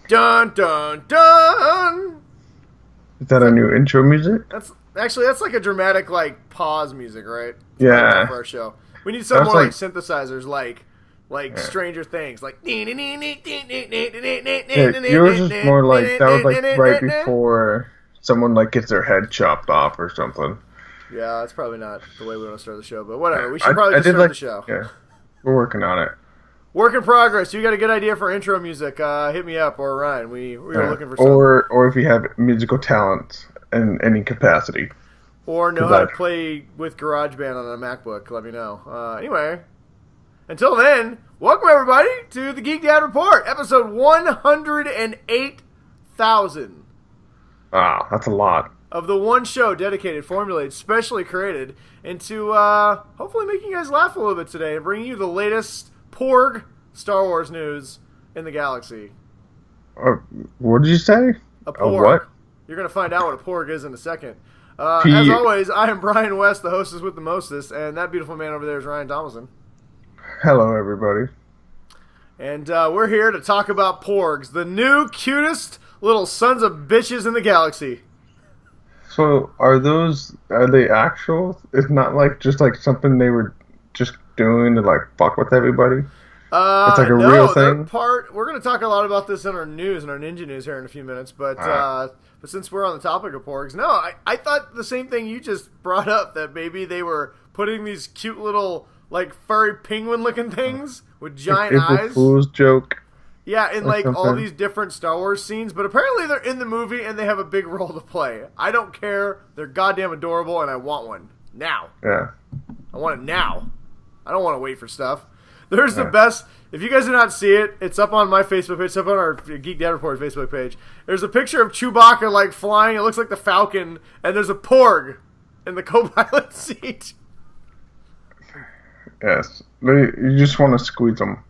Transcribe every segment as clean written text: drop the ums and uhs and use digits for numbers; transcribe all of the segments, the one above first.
Dun dun dun. Is that our new intro music? That's like a dramatic like pause music, right? Yeah. For our show, we need some more like synthesizers, like Stranger Things, like. Yeah, yours is more like that was like right before someone like gets their head chopped off or something. Yeah, that's probably not the way we want to start the show, but whatever. We should probably just start the show. Yeah, we're working on it. Work in progress. You got a good idea for intro music? Hit me up, or Ryan. We are looking for something. Or if you have musical talent in any capacity, or know how to play with GarageBand on a MacBook, let me know. Anyway, until then, welcome everybody to the Geek Dad Report, episode 108,000. Wow, that's a lot. Of the one show dedicated, formulated, specially created into hopefully making you guys laugh a little bit today and bringing you the latest Porg Star Wars news in the galaxy. What did you say? A Porg. What? You're going to find out what a Porg is in a second. As always, I am Brian West, the hostess with the mostest, and that beautiful man over there is Ryan Thomason. Hello, everybody. And we're here to talk about Porgs, the new, cutest little sons of bitches in the galaxy. So, are they actual? It's not like just like something they were just doing to like fuck with everybody? It's like a real thing? We're going to talk a lot about this in our news, in our Ninja News here in a few minutes, but since we're on the topic of Porgs, I thought the same thing you just brought up, that maybe they were putting these cute little, like, furry penguin-looking things with giant eyes. April Fool's joke. Yeah, in like all these different Star Wars scenes, but apparently they're in the movie and they have a big role to play. I don't care. They're goddamn adorable and I want one. Now. Yeah. I want it now. I don't want to wait for stuff. There's the best. If you guys did not see it, it's up on my Facebook page. It's up on our Geek Dad Report Facebook page. There's a picture of Chewbacca like flying. It looks like the Falcon, and there's a Porg in the co-pilot seat. Yes. You just want to squeeze them.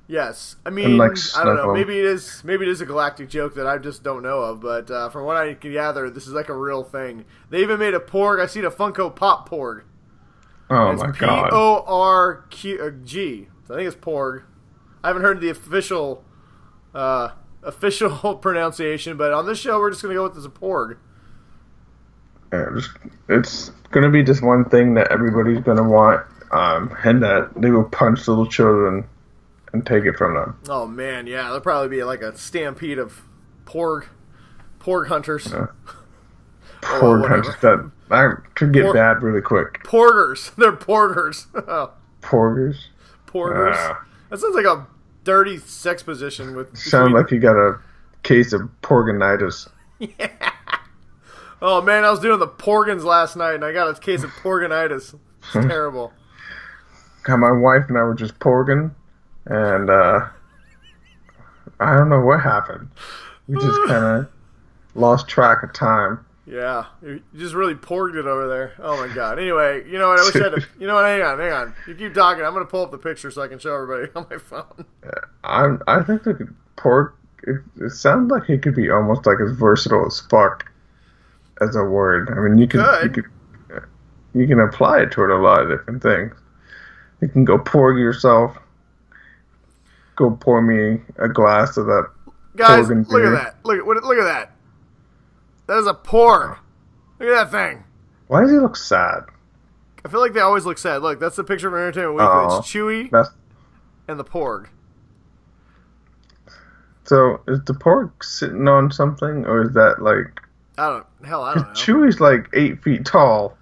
Yes, I mean, like, I don't know. Maybe it is a galactic joke that I just don't know of. But from what I can gather, this is like a real thing. They even made a Porg. I seen a Funko Pop Porg. Oh my god! Porg. I think it's Porg. I haven't heard the official pronunciation, but on this show we're just gonna go with this Porg. Yeah, it's gonna be just one thing that everybody's gonna want, and that they will punch little children and take it from them. Oh man, yeah, there'll probably be like a stampede of Porg hunters. Yeah. Porg hunters. That could get bad really quick. Porgers. They're porgers. Porgers? Porgers. That sounds like a dirty sex position. Sounds like you got a case of porginitis. Yeah. Oh man, I was doing the Porgans last night and I got a case of porginitis. It's terrible. My wife and I were just porging. And, I don't know what happened. We just kind of lost track of time. Yeah, you just really porged it over there. Oh my god. Anyway, you know what, I wish I had to, you know what, hang on. You keep talking, I'm going to pull up the picture so I can show everybody on my phone. Yeah, I think the porg, it sounds like it could be almost like as versatile as fuck as a word. I mean, you can apply it toward a lot of different things. You can go porg yourself. Go pour me a glass of that. Guys, look at that. Look at that. That is a Porg. Look at that thing. Why does he look sad? I feel like they always look sad. Look, that's the picture of Entertainment Weekly. It's Chewie and the Porg. So, is the Porg sitting on something, or is that like... I don't know. Chewie's like 8 feet tall.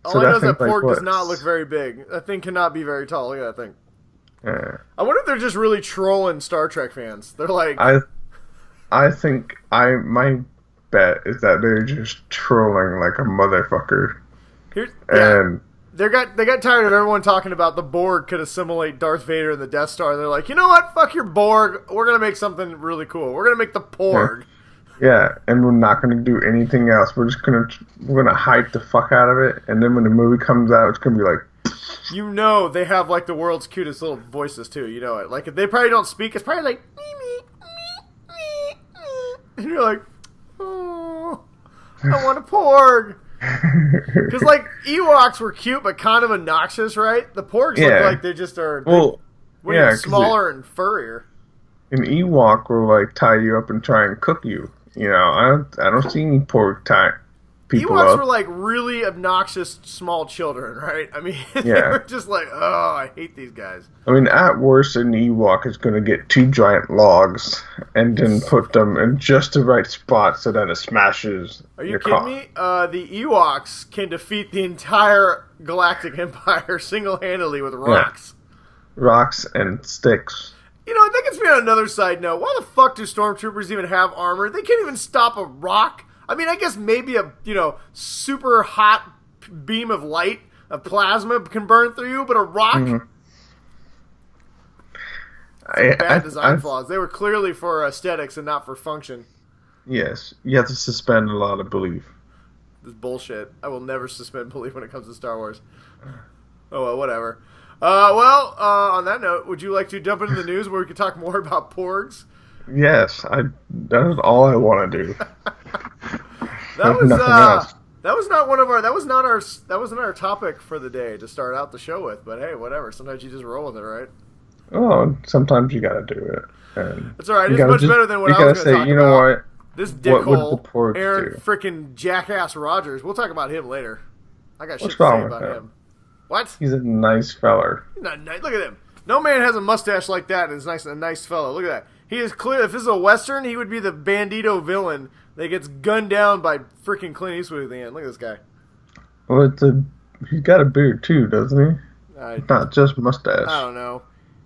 All I know is that Porg does not look very big. That thing cannot be very tall. Look at that thing. Yeah. I wonder if they're just really trolling Star Trek fans. They're like... I think my bet is that they're just trolling like a motherfucker. They got tired of everyone talking about the Borg could assimilate Darth Vader and the Death Star. They're like, you know what? Fuck your Borg. We're gonna make something really cool. We're gonna make the Porg. Yeah, and we're not gonna do anything else. We're gonna hype the fuck out of it, and then when the movie comes out, it's gonna be like. You know they have like the world's cutest little voices too. You know it. Like if they probably don't speak, it's probably like and you're like, oh, I want a Porg. Because like Ewoks were cute but kind of obnoxious, right? The Porgs look like they just are. Smaller and furrier. An Ewok will like tie you up and try and cook you. You know, I don't see any pork tie people Ewoks were up. like really obnoxious small children, right? I mean, they Yeah. were just like, oh, I hate these guys. I mean, at worst, an Ewok is going to get two giant logs and then put them in just the right spot so that it smashes Are you your kidding car. me? The Ewoks can defeat the entire Galactic Empire single-handedly with rocks. Rocks and sticks. You know, I think it's me on another side note. Why the fuck do stormtroopers even have armor? They can't even stop a rock. I mean, I guess maybe a, super hot beam of light, of plasma can burn through you, but a rock? Mm-hmm. Bad design flaws. They were clearly for aesthetics and not for function. Yes, you have to suspend a lot of belief. This is bullshit. I will never suspend belief when it comes to Star Wars. Oh, well, whatever. On that note, would you like to jump into the news where we could talk more about Porgs? Yes, that is all I want to do. Nothing else. That wasn't our topic for the day to start out the show with, but hey, whatever. Sometimes you just roll with it, right? Oh, sometimes you gotta do it. And that's alright. It's much better than what I was going to talk about. You know what? This dickhole, Porgs Aaron frickin' Jackass Rogers. We'll talk about him later. I got shit to wrong say with about him? him. What? He's a nice feller. He's not nice. Look at him. No man has a mustache like that and is a nice fellow. Look at that. He is clear. If this is a Western, he would be the bandito villain that gets gunned down by freaking Clint Eastwood at the end. Look at this guy. Well, he's got a beard too, doesn't he? Not just mustache. I don't know.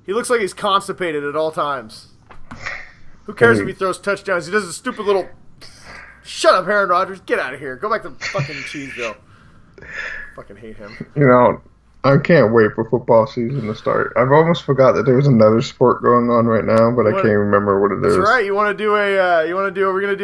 He looks like he's constipated at all times. Who cares if he throws touchdowns? He does a stupid little... Shut up, Aaron Rodgers. Get out of here. Go back to fucking Cheeseville. Fucking hate him. You know, I can't wait for football season to start. I've almost forgot that there was another sport going on right now, but I can't remember what it is. That's right. You want to do a... Are we going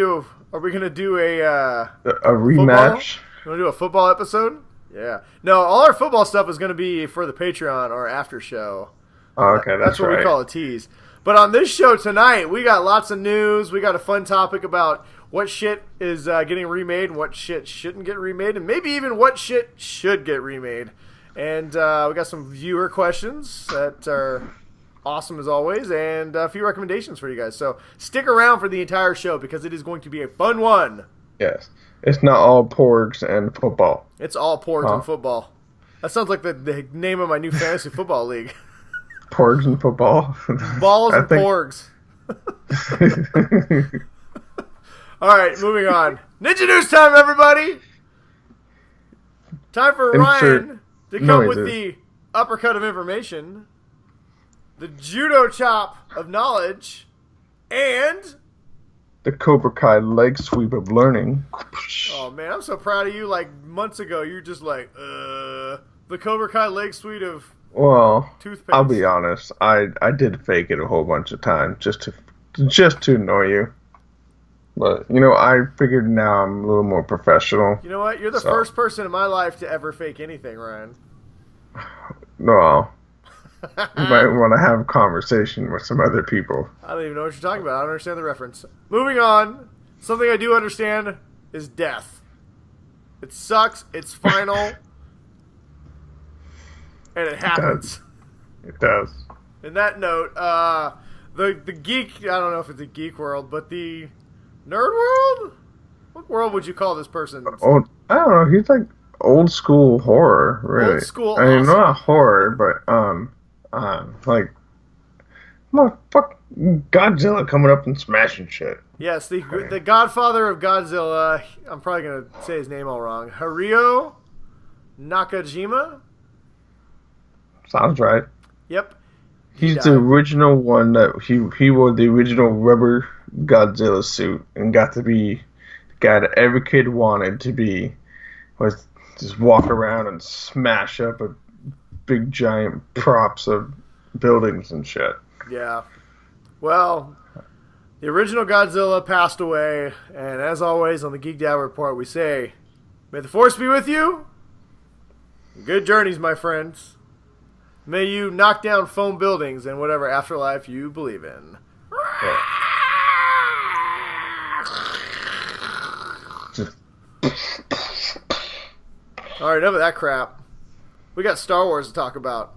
to do a rematch? Football? You want to do a football episode? Yeah. No, all our football stuff is going to be for the Patreon or after show. Oh, okay, that's what we call a tease. But on this show tonight, we got lots of news. We got a fun topic about what shit is getting remade and what shit shouldn't get remade, and maybe even what shit should get remade. And we got some viewer questions that are awesome as always, and a few recommendations for you guys. So stick around for the entire show because it is going to be a fun one. Yes. It's not all porgs and football. It's all porgs and football. That sounds like the name of my new fantasy football league. Porgs and football. Balls and porgs. All right, moving on. Ninja News time, everybody. Time for Ryan to come with the uppercut of information, the judo chop of knowledge, and the Cobra Kai leg sweep of learning. Oh man, I'm so proud of you. Like months ago, you're just like, the Cobra Kai leg sweep of toothpaste. I'll be honest. I did fake it a whole bunch of times just to annoy you. But I figured now I'm a little more professional. You know what? You're the first person in my life to ever fake anything, Ryan. No. You might want to have a conversation with some other people. I don't even know what you're talking about. I don't understand the reference. Moving on. Something I do understand is death. It sucks. It's final. And it happens. It does. In that note, the geek, I don't know if it's a geek world, but the nerd world? What world would you call this person? Oh, I don't know. He's like old school horror, really. Old school I mean, awesome. not horror, but like, fuck Godzilla coming up and smashing shit. Yes, the godfather of Godzilla. I'm probably gonna say his name all wrong. Haruo Nakajima. Sounds right. Yep. He's the original one that he wore the original rubber Godzilla suit and got to be the guy that every kid wanted to be. Was just walk around and smash up a big giant props of buildings and shit. Yeah. Well, the original Godzilla passed away, and as always on the Geek Dad Report, we say, may the Force be with you. Good journeys, my friends. May you knock down foam buildings and whatever afterlife you believe in. Yeah. Alright, enough of that crap. We got Star Wars to talk about.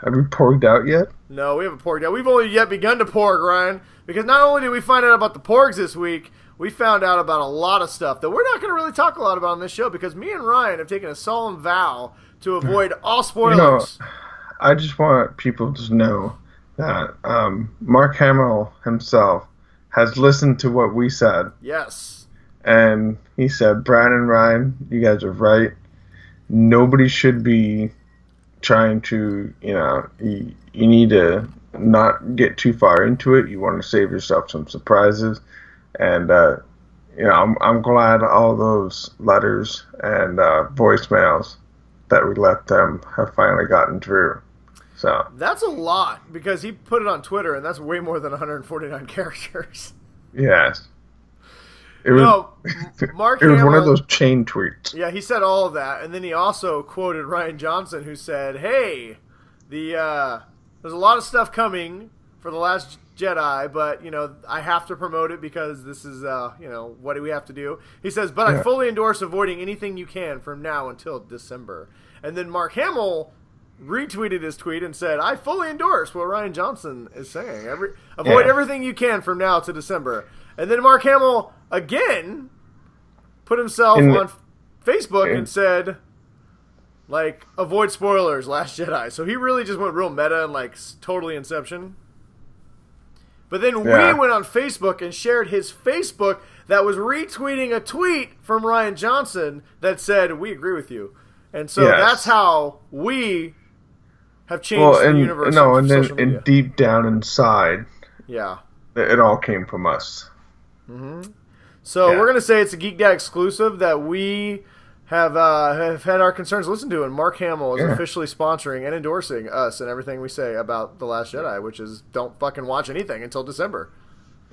Have we porged out yet? No, we haven't porged out. We've only yet begun to porg, Ryan, because not only did we find out about the porgs this week, we found out about a lot of stuff that we're not going to really talk a lot about on this show because me and Ryan have taken a solemn vow to avoid all spoilers. I just want people to know that Mark Hamill himself has listened to what we said. Yes. And he said, Brian and Ryan, you guys are right. Nobody should be trying to, you need to not get too far into it. You want to save yourself some surprises. And, I'm glad all those letters and voicemails that we left them have finally gotten through. So that's a lot because he put it on Twitter, and that's way more than 149 characters. Yes. It was, Mark it was Hamill, one of those chain tweets. Yeah, he said all of that, and then he also quoted Rian Johnson, who said, "Hey, there's a lot of stuff coming for The Last Jedi, but I have to promote it because this is what do we have to do?" He says, "But I fully endorse avoiding anything you can from now until December." And then Mark Hamill retweeted his tweet and said, "I fully endorse what Rian Johnson is saying. Avoid everything you can from now to December." And then Mark Hamill again put himself on Facebook and said, avoid spoilers, Last Jedi. So he really just went real meta and totally Inception. But then we went on Facebook and shared his Facebook that was retweeting a tweet from Rian Johnson that said, "We agree with you." And so that's how we have changed the universe. No, and then deep down inside, it all came from us. Mm-hmm. So we're going to say it's a Geek Dad exclusive that we have had our concerns listened to, and Mark Hamill is officially sponsoring and endorsing us and everything we say about The Last Jedi, which is don't fucking watch anything until December.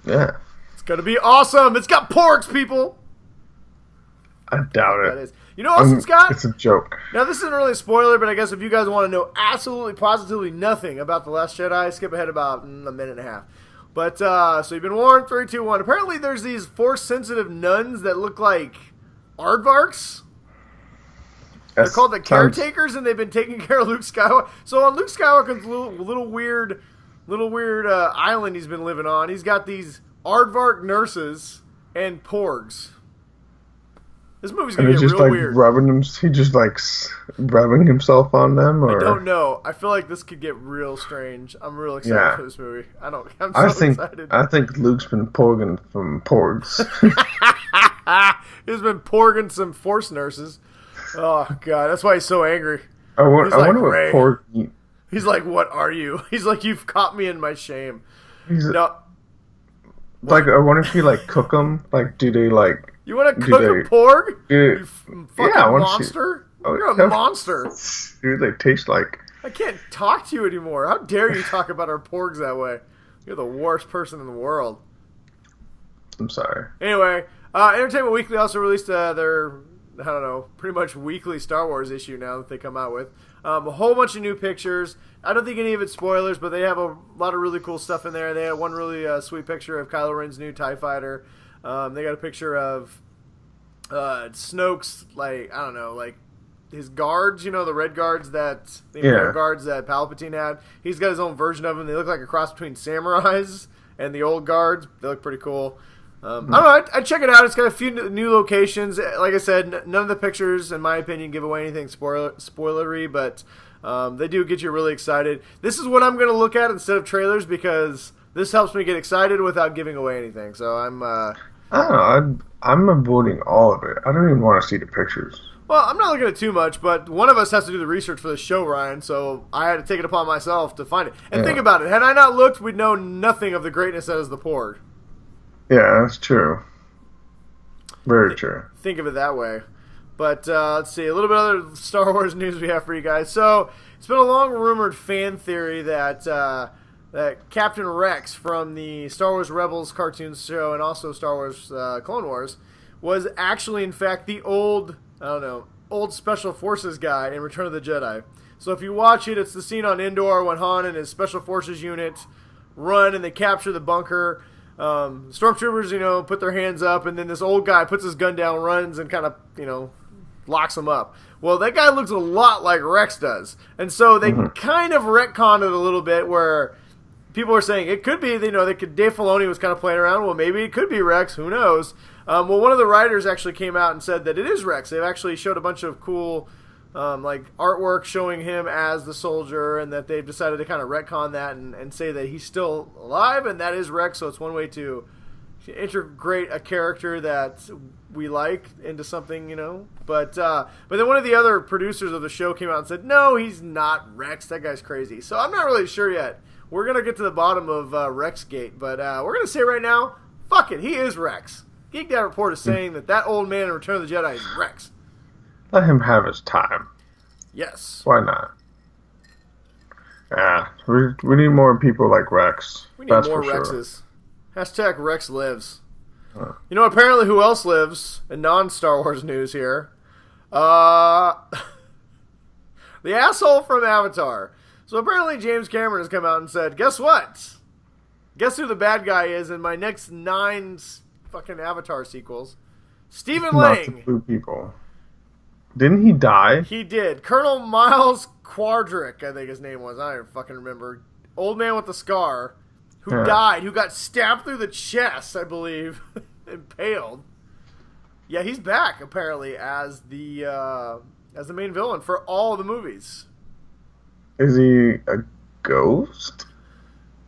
Yeah. It's going to be awesome. It's got porgs, people. I doubt it. That is. You know what else it's got? It's a joke. Now, this isn't really a spoiler, but I guess if you guys want to know absolutely, positively nothing about The Last Jedi, skip ahead about a minute and a half. But, so you've been warned, 3, 2, 1. Apparently there's these Force-sensitive nuns that look like aardvarks. They're called the Caretakers, and they've been taking care of Luke Skywalker. So on Luke Skywalker's little weird island he's been living on, he's got these aardvark nurses and porgs. This movie's gonna get real weird. He just rubbing himself on them, or I don't know. I feel like this could get real strange. I'm real excited for this movie. I'm excited. I think Luke's been porging from porgs. He's been porging some Force nurses. Oh god, that's why he's so angry. I wonder what porg. He's like, "What are you?" He's like, "You've caught me in my shame." I wonder if you cook them. Do they You want to cook a porg? You fucking monster! Oh, you're a monster. Dude, they taste like. I can't talk to you anymore. How dare you talk about our porgs that way? You're the worst person in the world. I'm sorry. Anyway, Entertainment Weekly also released their, pretty much weekly Star Wars issue now that they come out with. A whole bunch of new pictures. I don't think any of it's spoilers, but they have a lot of really cool stuff in there. They had one really sweet picture of Kylo Ren's new TIE fighter. They got a picture of Snoke's, his guards, the red guards the Imperial guards that Palpatine had. He's got his own version of them. They look like a cross between samurais and the old guards. They look pretty cool. I don't know. I'd check it out. It's got a few new locations. Like I said, none of the pictures, in my opinion, give away anything spoilery, but they do get you really excited. This is what I'm going to look at instead of trailers because this helps me get excited without giving away anything. So I'm... I don't know. I'm avoiding all of it. I don't even want to see the pictures. Well, I'm not looking at too much, but one of us has to do the research for the show, Ryan, so I had to take it upon myself to find it. And think about it. Had I not looked, we'd know nothing of the greatness that is the Porg. Yeah, that's true. Very true. Think of it that way. But let's see. A little bit of other Star Wars news we have for you guys. So, it's been a long-rumored fan theory that Captain Rex from the Star Wars Rebels cartoon show and also Star Wars Clone Wars was actually, in fact, the old Special Forces guy in Return of the Jedi. So if you watch it, it's the scene on Endor when Han and his Special Forces unit run and they capture the bunker. Stormtroopers, put their hands up, and then this old guy puts his gun down, runs, and kind of, locks him up. Well, that guy looks a lot like Rex does. And so they kind of retconned it a little bit where people are saying it could be, Dave Filoni was kind of playing around. Well, maybe it could be Rex. Who knows? Well, one of the writers actually came out and said that it is Rex. They've actually showed a bunch of cool artwork showing him as the soldier, and that they've decided to kind of retcon that and say that he's still alive, and that is Rex. So it's one way to integrate a character that we like into something, But then one of the other producers of the show came out and said, no, he's not Rex. That guy's crazy. So I'm not really sure yet. We're going to get to the bottom of Rexgate, but we're going to say right now, fuck it, he is Rex. Geek Dad Report is saying that old man in Return of the Jedi is Rex. Let him have his time. Yes. Why not? Yeah, we need more people like Rex. We need more Rexes. Hashtag Rex lives. Apparently who else lives in non-Star Wars news here? The asshole from Avatar. So apparently James Cameron has come out and said, guess what? Guess who the bad guy is in my next 9 fucking Avatar sequels? Stephen Lang. Not the blue people. Didn't he die? He did. Colonel Miles Quadric, I think his name was. I don't fucking remember. Old man with the scar. Who died, who got stabbed through the chest, I believe, impaled. Yeah, he's back, apparently, as the main villain for all the movies. Is he a ghost?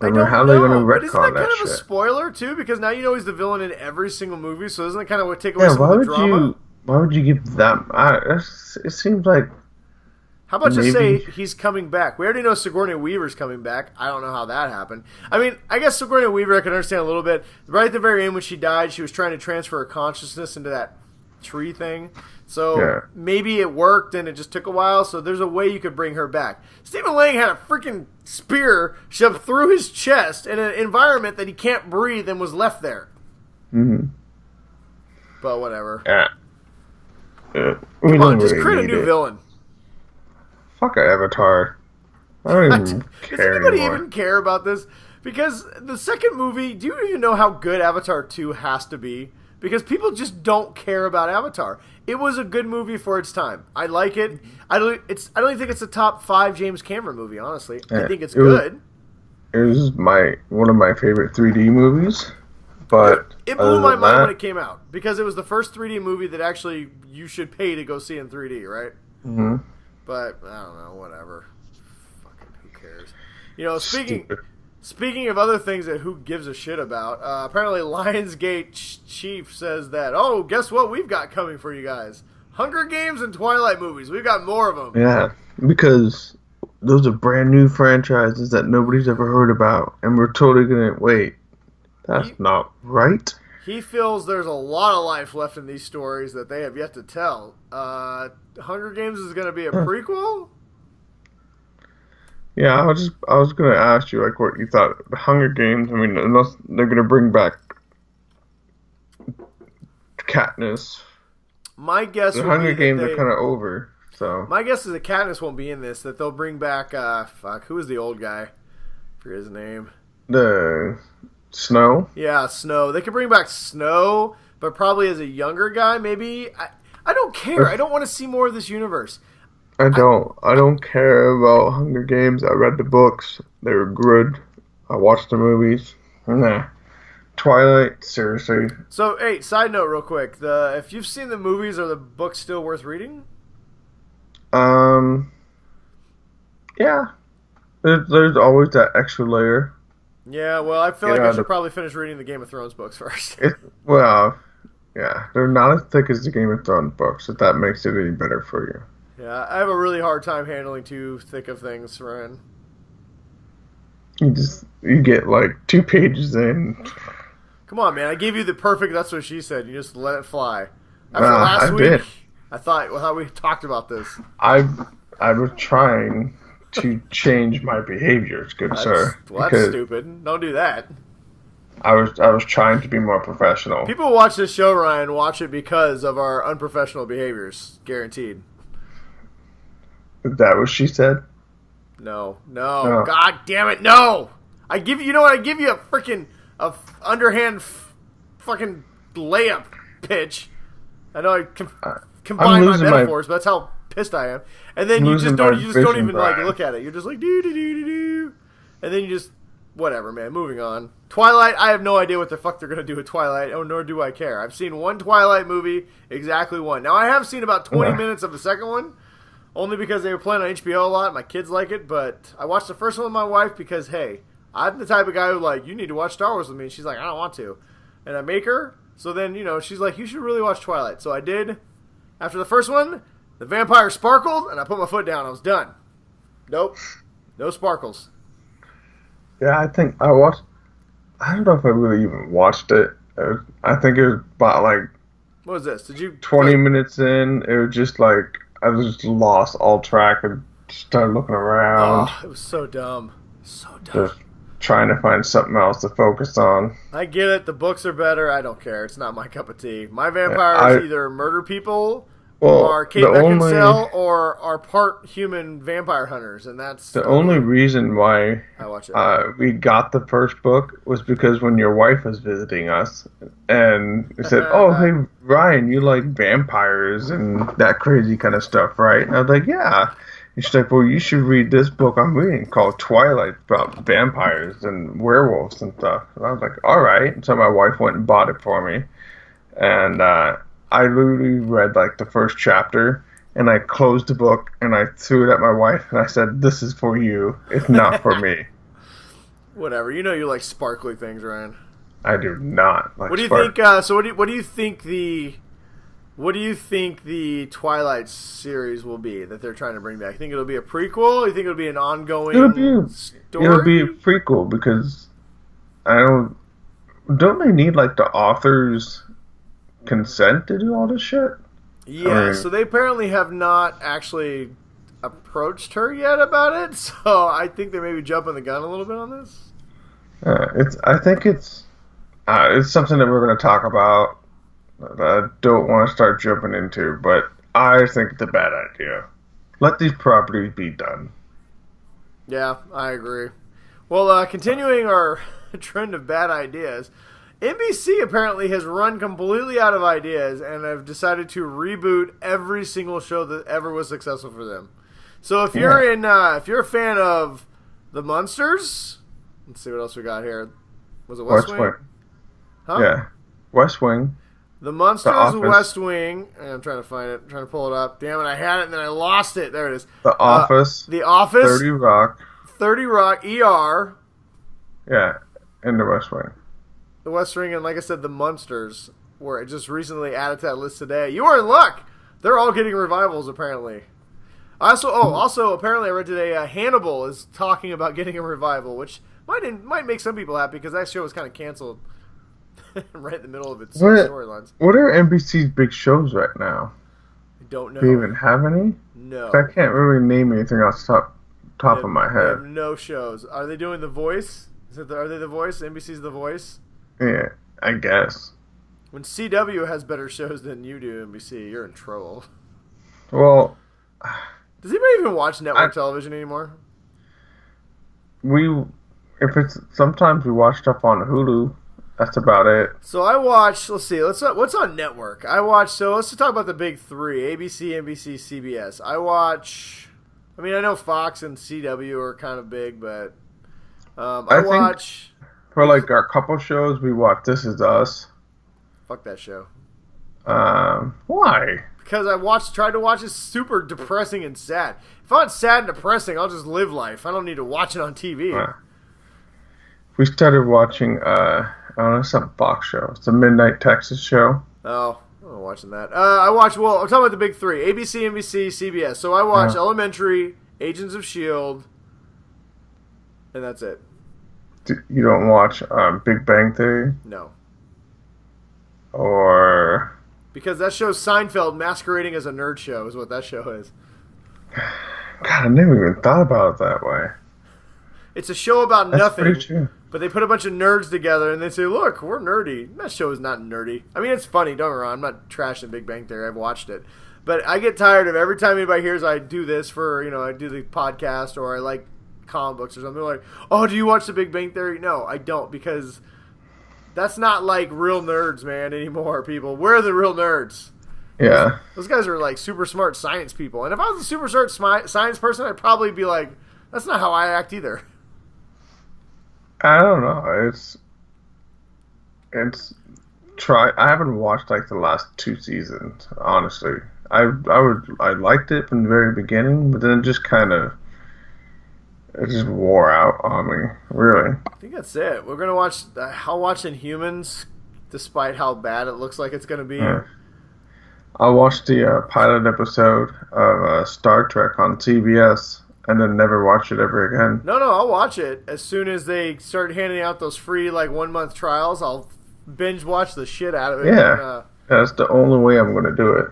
I don't know. How are they going to retcon isn't that kind shit? of a spoiler, too? Because now he's the villain in every single movie, so doesn't it kind of take away some of the drama? Why would you give that... it seems like... How about just say he's coming back? We already know Sigourney Weaver's coming back. I don't know how that happened. I mean, I guess Sigourney Weaver I can understand a little bit. Right at the very end when she died, she was trying to transfer her consciousness into that tree thing. So maybe it worked and it just took a while. So there's a way you could bring her back. Stephen Lang had a freaking spear shoved through his chest in an environment that he can't breathe and was left there. Mm-hmm. But whatever. Yeah. Come on, just create a new villain. Fuck Avatar. I don't even care Does anybody anymore. even care about this? Because the second movie, do you even know how good Avatar 2 has to be? Because people just don't care about Avatar. It was a good movie for its time. I like it. I don't even think it's a top 5 James Cameron movie, honestly. I think it's good. It was one of my favorite 3D movies. But it blew my mind when it came out. Because it was the first 3D movie that actually you should pay to go see in 3D, right? Mm-hmm. But, I don't know, whatever. Fucking who cares? Speaking of other things that who gives a shit about, apparently Lionsgate Chief says that, oh, guess what we've got coming for you guys? Hunger Games and Twilight movies. We've got more of them. Yeah, because those are brand new franchises that nobody's ever heard about, and we're totally going to wait. That's not right. He feels there's a lot of life left in these stories that they have yet to tell. Hunger Games is going to be a prequel? Yeah, I was going to ask you what you thought. The Hunger Games, I mean, unless they're going to bring back Katniss. My guess the Hunger Games are kind of over. So my guess is that Katniss won't be in this, that they'll bring back, who is the old guy? I forget his name. The Snow? Yeah, Snow. They could bring back Snow, but probably as a younger guy, maybe. I don't care. I don't want to see more of this universe. I don't care about Hunger Games. I read the books. They were good. I watched the movies. Nah. Twilight, seriously. So, hey, side note real quick. If you've seen the movies, are the books still worth reading? Yeah. There's always that extra layer. Yeah, well, I feel like I should probably finish reading the Game of Thrones books first. Yeah, they're not as thick as the Game of Thrones books, if that makes it any better for you. Yeah, I have a really hard time handling too thick of things, Ryan. You get like 2 pages in. Come on, man, I gave you the perfect that's what she said. You just let it fly. After last week, I thought how we talked about this. I was trying to change my behaviors, good sir. Well, that's stupid. Don't do that. I was trying to be more professional. People who watch this show, Ryan, watch it because of our unprofessional behaviors. Guaranteed. Is that what she said? No. God damn it, no! I give you a freaking underhand fucking layup pitch. I know I combine my metaphors, but that's how pissed I am. And then you just don't even like look at it. You're just like do, and then you just whatever, man. Moving on. Twilight. I have no idea what the fuck they're gonna do with Twilight. Oh, nor do I care. I've seen one Twilight movie, exactly one. Now I have seen about 20 minutes of the second one, only because they were playing on HBO a lot. My kids like it, but I watched the first one with my wife because hey, I'm the type of guy who like you need to watch Star Wars with me, and she's like I don't want to, and I make her. So then she's like you should really watch Twilight. So I did. After the first one, the vampire sparkled, and I put my foot down. I was done. Nope, no sparkles. Yeah, I think I watched. I don't know if I really even watched it. I think it was about like. What was this? Did you 20 minutes in? It was just like I was just lost all track and started looking around. Oh, it was so dumb, so dumb. Just trying to find something else to focus on. I get it. The books are better. I don't care. It's not my cup of tea. My vampires either murder people. Or Kate Beckinsale, or are part human vampire hunters, and that's the only reason why I watch it. We got the first book was because when your wife was visiting us, and we said, "Oh, hey Ryan, you like vampires and that crazy kind of stuff, right?" And I was like, "Yeah." And she's like, "Well, you should read this book I'm reading called Twilight about vampires and werewolves and stuff." And I was like, "All right." And so my wife went and bought it for me, and I literally read like the first chapter and I closed the book and I threw it at my wife and I said, "This is for you. It's not for me." Whatever. You know you like sparkly things, Ryan. I do not like. What do you think? So what do you think the Twilight series will be that they're trying to bring back? You think it'll be a prequel? You think it'll be an ongoing story? It'll be a prequel because don't they need like the authors' consent to do all this shit? Yeah, so they apparently have not actually approached her yet about it, so I think they may be jumping the gun a little bit on this. I think it's something that we're going to talk about that I don't want to start jumping into, but I think it's a bad idea. Let these properties be done. Yeah, I agree. Well, continuing our trend of bad ideas, NBC apparently has run completely out of ideas and have decided to reboot every single show that ever was successful for them. So if you're if you're a fan of The Munsters, let's see what else we got here. Was it West Wing? Huh? Yeah, West Wing. The Munsters, West Wing. I'm trying to find it. I'm trying to pull it up. Damn it, I had it and then I lost it. There it is. The Office. The Office. 30 Rock. 30 Rock. ER. Yeah, and the West Wing. The West Wing, and like I said, the Munsters were just recently added to that list today. You are in luck. They're all getting revivals, apparently. Also, apparently I read today Hannibal is talking about getting a revival, which might make some people happy because that show was kind of canceled right in the middle of its storylines. What are NBC's big shows right now? I don't know. Do you even have any? No. I can't really name anything off the top of my head. They have no shows. Are they doing The Voice? Are they The Voice? NBC's The Voice? Yeah, I guess. When CW has better shows than you do, NBC, you're in trouble. Well, does anybody even watch network television anymore? Sometimes we watch stuff on Hulu. That's about it. So I watch. Let's see. What's on network? Let's just talk about the big three: ABC, NBC, CBS. I know Fox and CW are kind of big, but I watch. For like our couple shows, we watch This Is Us. Fuck that show. Why? Because I tried to watch it. Super depressing and sad. If I'm sad and depressing, I'll just live life. I don't need to watch it on TV. We started watching, some Fox show. It's a Midnight Texas show. Oh, I'm not watching that. I'm talking about the big three. ABC, NBC, CBS. So I watch Elementary, Agents of S.H.I.E.L.D., and that's it. You don't watch Big Bang Theory? No. Or... Because that show's Seinfeld masquerading as a nerd show is what that show is. God, I never even thought about it that way. It's a show about nothing, pretty true. But they put a bunch of nerds together and they say, look, we're nerdy. That show is not nerdy. I mean, it's funny, don't get me wrong. I'm not trashing Big Bang Theory. I've watched it. But I get tired of every time anybody hears I do this for, I do the podcast or I like comic books or something. They're like, oh, do you watch the Big Bang Theory? No, I don't, because that's not like real nerds, man, anymore, people. We're the real nerds. Yeah. Those guys are like super smart science people. And if I was a super smart science person, I'd probably be like, that's not how I act either. I don't know. It's I haven't watched like the last 2 seasons, honestly. I liked it from the very beginning, but then it just wore out on me, really. I think that's it. We're gonna watch. I'll watch Inhumans, despite how bad it looks like it's gonna be. Yeah. I watched the pilot episode of Star Trek on CBS, and then never watched it ever again. No, I'll watch it as soon as they start handing out those free like 1-month trials. I'll binge watch the shit out of it. Yeah, And, that's the only way I'm gonna do it.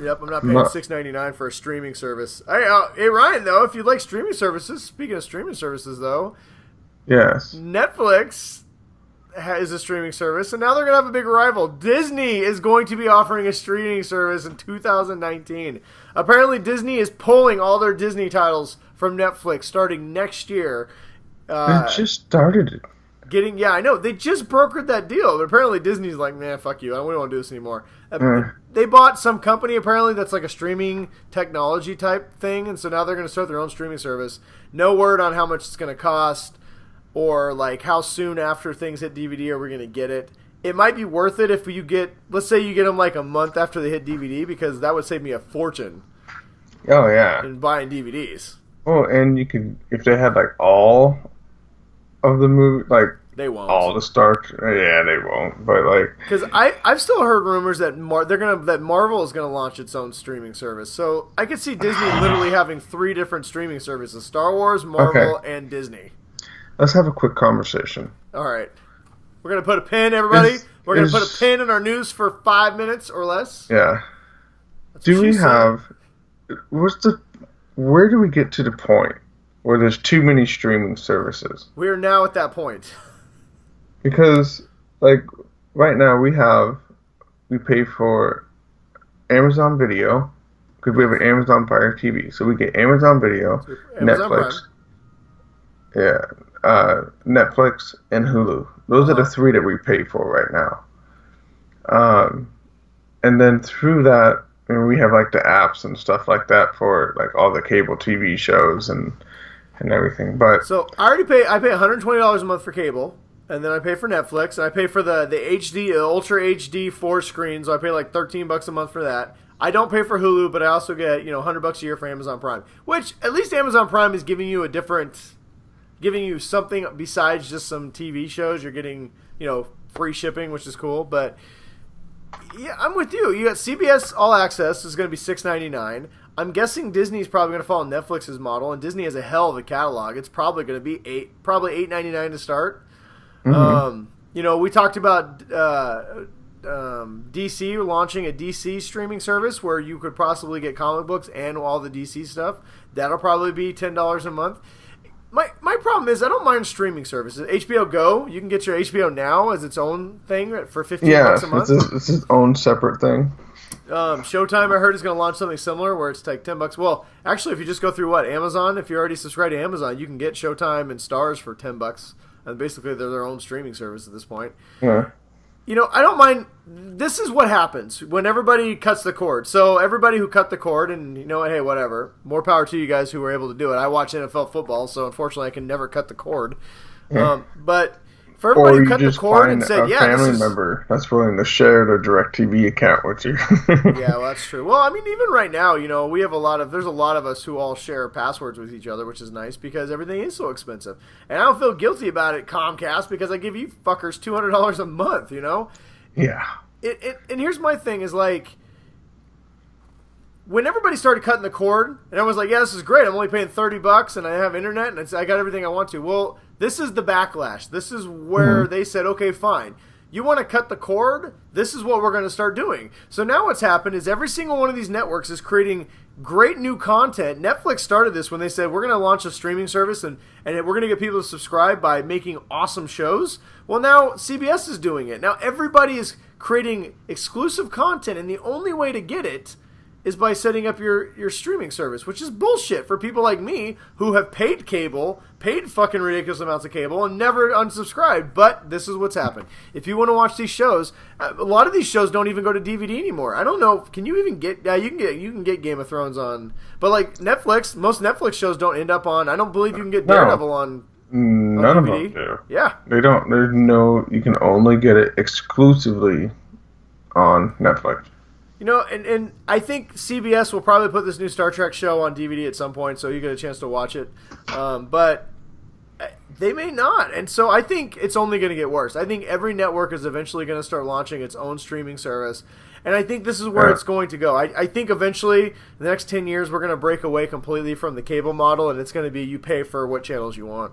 Yep, I'm not paying $6.99 for a streaming service. Hey, Ryan, though, if you like streaming services, speaking of streaming services, though, yes, Netflix is a streaming service, and now they're going to have a big rival. Disney is going to be offering a streaming service in 2019. Apparently, Disney is pulling all their Disney titles from Netflix starting next year. They just started it. Yeah, I know. They just brokered that deal, but apparently Disney's like, nah, fuck you. We don't want to do this anymore. They bought some company, apparently, that's like a streaming technology type thing, and so now they're going to start their own streaming service. No word on how much it's going to cost or like how soon after things hit DVD are we going to get it. It might be worth it if you get, let's say you get them like a month after they hit DVD, because that would save me a fortune. Oh, yeah. In buying DVDs. Oh, and you could, if they had like all of the movie, like they won't. All the yeah, they won't. But like, because I've still heard rumors that Marvel is gonna launch its own streaming service. So I could see Disney literally having 3 different streaming services: Star Wars, Marvel, and Disney. Let's have a quick conversation. All right, we're gonna put a pin, everybody. We're gonna put a pin in our news for 5 minutes or less. Yeah. Do we have? Where do we get to the point where there's too many streaming services? We are now at that point. Because, like, right now we pay for Amazon Video, because we have an Amazon Fire TV. So we get Amazon Video, Amazon Netflix, Prime. Netflix, and Hulu. Those are the 3 that we pay for right now. And then through that, we have, like, the apps and stuff like that for, like, all the cable TV shows and everything. But so I pay $120 a month for cable. And then I pay for Netflix, and I pay for the HD, Ultra HD 4 screen, so I pay like $13 a month for that. I don't pay for Hulu, but I also get, $100 a year for Amazon Prime, which at least Amazon Prime is giving you something besides just some TV shows. You're getting, free shipping, which is cool. But yeah, I'm with you. You got CBS All Access is going to be $6.99. I'm guessing Disney's probably going to follow Netflix's model, and Disney has a hell of a catalog. It's probably going to be $8.99 to start. Mm-hmm. We talked about DC launching a DC streaming service where you could possibly get comic books and all the DC stuff. That'll probably be $10 a month. My problem is I don't mind streaming services. HBO Go, you can get your HBO Now as its own thing for $15 a month. It's its own separate thing. Showtime, I heard, is going to launch something similar where it's like $10. Well, actually, if you just go through Amazon, if you're already subscribed to Amazon, you can get Showtime and Stars for $10. And basically, they're their own streaming service at this point. Yeah. I don't mind. This is what happens when everybody cuts the cord. So everybody who cut the cord, and hey, whatever. More power to you guys who were able to do it. I watch NFL football, so unfortunately I can never cut the cord. Yeah. But for everybody who cut the cord and said, "Yeah, family member that's willing to share their DirecTV account with you." Yeah, well, that's true. Well, I mean, even right now, we have there's a lot of us who all share passwords with each other, which is nice because everything is so expensive. And I don't feel guilty about it, Comcast, because I give you fuckers $200 a month, Yeah. And here's my thing is like, when everybody started cutting the cord, and I was like, yeah, this is great. I'm only paying $30 and I have internet and I got everything I want to. Well, this is the backlash. This is where they said, okay, fine. You want to cut the cord? This is what we're going to start doing. So now what's happened is every single one of these networks is creating great new content. Netflix started this when they said, we're going to launch a streaming service and we're going to get people to subscribe by making awesome shows. Well, now CBS is doing it. Now everybody is creating exclusive content, and the only way to get it is by setting up your streaming service, which is bullshit for people like me who have paid cable, paid fucking ridiculous amounts of cable, and never unsubscribed. But this is what's happened. If you want to watch these shows, a lot of these shows don't even go to DVD anymore. I don't know. Can you even get? Yeah, you can get Game of Thrones on, but like Netflix, most Netflix shows don't end up on. I don't believe you can get Daredevil on. None of them do. Yeah, they don't. There's no. You can only get it exclusively on Netflix. You know, and I think CBS will probably put this new Star Trek show on DVD at some point, so you get a chance to watch it. But they may not, and so I think it's only going to get worse. I think every network is eventually going to start launching its own streaming service, and I think this is where it's going to go. I think eventually, in the next 10 years, we're going to break away completely from the cable model, and it's going to be you pay for what channels you want.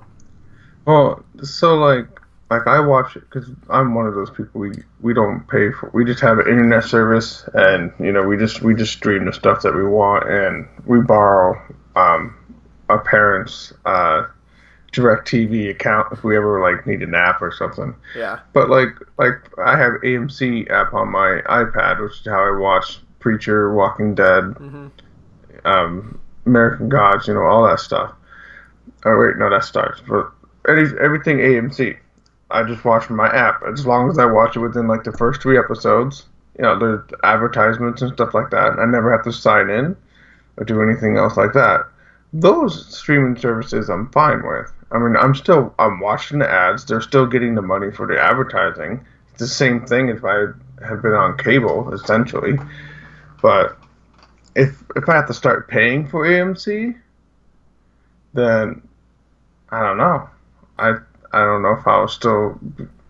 Well, so like I watch it because I'm one of those people. We don't pay for. We just have an internet service, and you know we just stream the stuff that we want, and we borrow our parents' DirecTV account if we ever like need an app or something. Yeah. But like I have AMC app on my iPad, which is how I watch Preacher, Walking Dead, American Gods, you know, all that stuff. Oh wait, no, that starts. But everything AMC. I just watch from my app. As long as I watch it within like the first 3 episodes, you know, there's advertisements and stuff like that. I never have to sign in or do anything else like that. Those streaming services I'm fine with. I mean, I'm watching the ads. They're still getting the money for the advertising. It's the same thing if I had been on cable, essentially. But if I have to start paying for AMC, then I don't know. I don't know if I was still.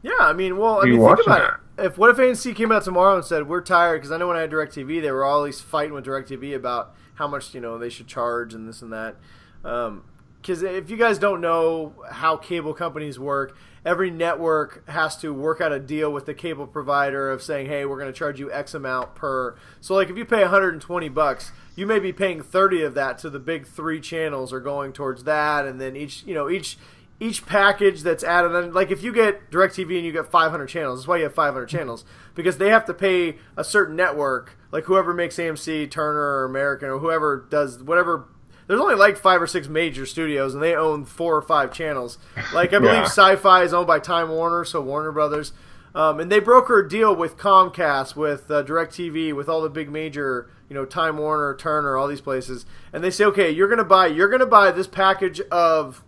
Yeah, I mean, well, think about it. What if ANC came out tomorrow and said we're tired? Because I know when I had DirecTV, they were always fighting with DirecTV about how much they should charge and this and that. Because if you guys don't know how cable companies work, every network has to work out a deal with the cable provider of saying, hey, we're going to charge you X amount per. So like if you pay $120, you may be paying 30 of that to the big 3 channels are going towards that, and then each package that's added on, like if you get DirecTV and you get 500 channels, that's why you have 500 channels, because they have to pay a certain network, like whoever makes AMC, Turner, or American, or whoever does whatever. There's only like 5 or 6 major studios, and they own 4 or 5 channels. Like I believe Sci-Fi is owned by Time Warner, so Warner Brothers, and they broker a deal with Comcast, with DirecTV, with all the big major, Time Warner, Turner, all these places, and they say, okay, you're gonna buy this package of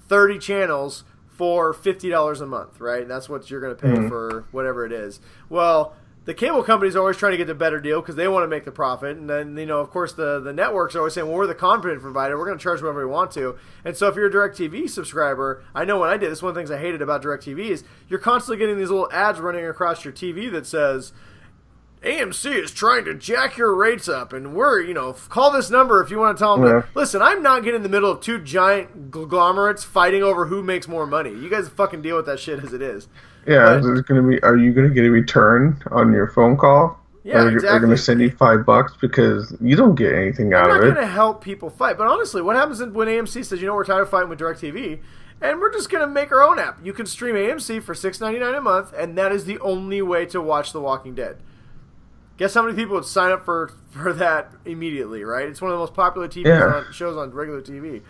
30 channels for $50 a month, right? And that's what you're going to pay for whatever it is. Well, the cable companies are always trying to get the better deal because they want to make the profit. And then, of course, the networks are always saying, well, we're the content provider. We're going to charge whatever we want to. And so if you're a DirecTV subscriber, I know when I did this, one of the things I hated about DirecTV is you're constantly getting these little ads running across your TV that says, AMC is trying to jack your rates up, and we're, call this number if you want to tell them. Yeah. Listen, I'm not getting in the middle of 2 giant conglomerates fighting over who makes more money. You guys fucking deal with that shit as it is. Yeah, are you going to get a return on your phone call? Yeah, exactly. They're going to send you $5 because you don't get anything out of it. I'm not going to help people fight. But honestly, what happens when AMC says, we're tired of fighting with DirecTV, and we're just going to make our own app? You can stream AMC for $6.99 a month, and that is the only way to watch The Walking Dead. Guess how many people would sign up for that immediately, right? It's one of the most popular shows on regular TV.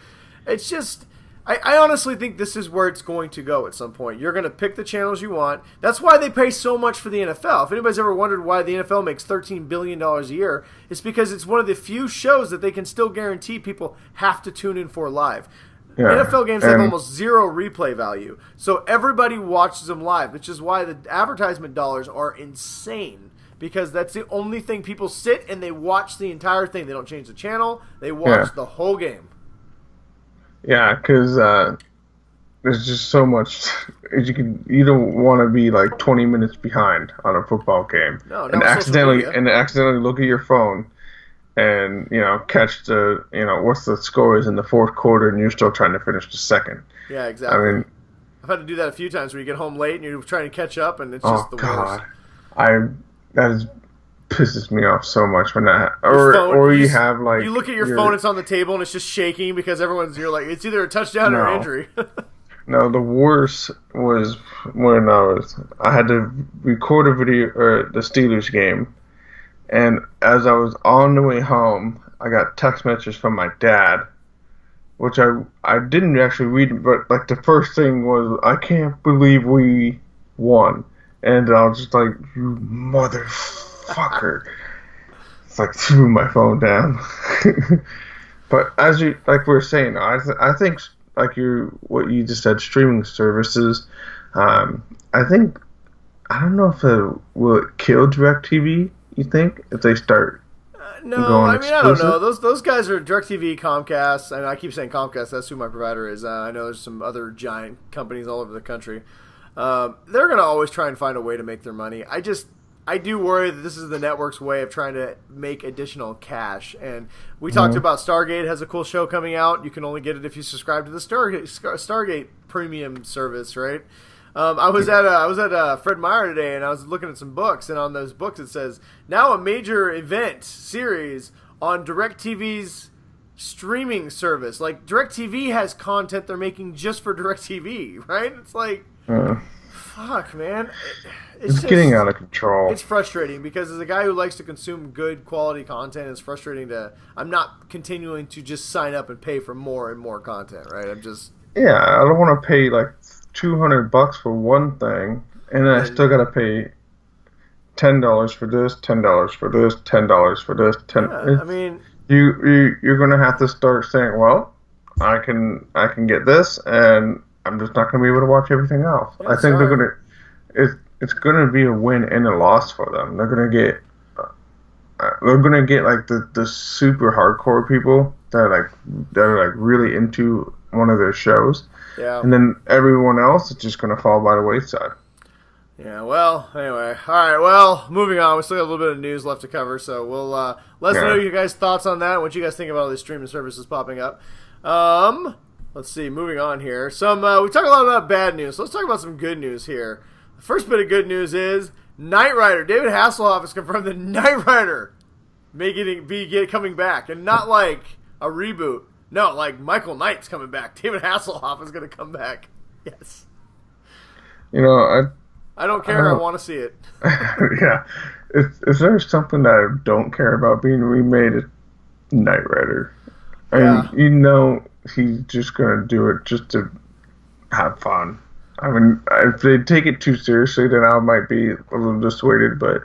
It's just, I honestly think this is where it's going to go at some point. You're going to pick the channels you want. That's why they pay so much for the NFL. If anybody's ever wondered why the NFL makes $13 billion a year, it's because it's one of the few shows that they can still guarantee people have to tune in for live. Yeah. NFL games have almost 0 replay value. So everybody watches them live, which is why the advertisement dollars are insane. Because that's the only thing. People sit and they watch the entire thing. They don't change the channel. They watch the whole game. Yeah, because there's just so much. You don't want to be like 20 minutes behind on a football game, and accidentally look at your phone, and catch the what's the score is in the fourth quarter, and you're still trying to finish the second. Yeah, exactly. I mean, I've had to do that a few times where you get home late and you're trying to catch up, and it's just the worst. That pisses me off so much when that you have like you look at your phone, it's on the table and it's just shaking because you're like it's either a touchdown or an injury. No, the worst was when I had to record a video or the Steelers game And as I was on the way home, I got text messages from my dad, which I didn't actually read, but like the first thing was, I can't believe we won. And I was just like, you motherfucker. It's like threw my phone down. But as you, like we were saying, I think like what you just said, streaming services, I think, I don't know if will it kill DirecTV, you think, if they start No, going I mean, I exclusive? don't know. Those guys are DirecTV, Comcast, and I keep saying Comcast. That's who my provider is. I know there's some other giant companies all over the country. They're going to always try and find a way to make their money. I do worry that this is the network's way of trying to make additional cash. And we talked about Stargate has a cool show coming out. You can only get it if you subscribe to the Stargate premium service, right? I was at Fred Meyer today, and I was looking at some books, and on those books it says, now a major event series on DirecTV's streaming service. Like, DirecTV has content they're making just for DirecTV, right? It's like, fuck, man. It's just getting out of control. It's frustrating, because as a guy who likes to consume good quality content, it's frustrating I'm not continuing to just sign up and pay for more and more content, right? Yeah, I don't want to pay like $200 for one thing, and then I still gotta pay $10 for this, $10 for this, $10 for this. Yeah, I mean, you're gonna have to start saying, well, I can get this, and I'm just not gonna be able to watch everything else. Yeah, I think it's gonna be a win and a loss for them. They're gonna get like the super hardcore people that are like really into one of their shows. Yeah. And then everyone else is just going to fall by the wayside. Yeah, well, anyway. All right, well, moving on. We still got a little bit of news left to cover, so we'll let us know your guys' thoughts on that, what you guys think about all these streaming services popping up. Let's see, moving on here. We talk a lot about bad news, so let's talk about some good news here. The first bit of good news is Knight Rider. David Hasselhoff has confirmed that Knight Rider coming back, and not like a reboot. No, like Michael Knight's coming back. David Hasselhoff is going to come back. Yes. You know, I don't care. I want to see it. Yeah. Is there something that I don't care about being remade? It's Knight Rider. I mean, you know, he's just going to do it just to have fun. I mean, if they take it too seriously, then I might be a little dissuaded, but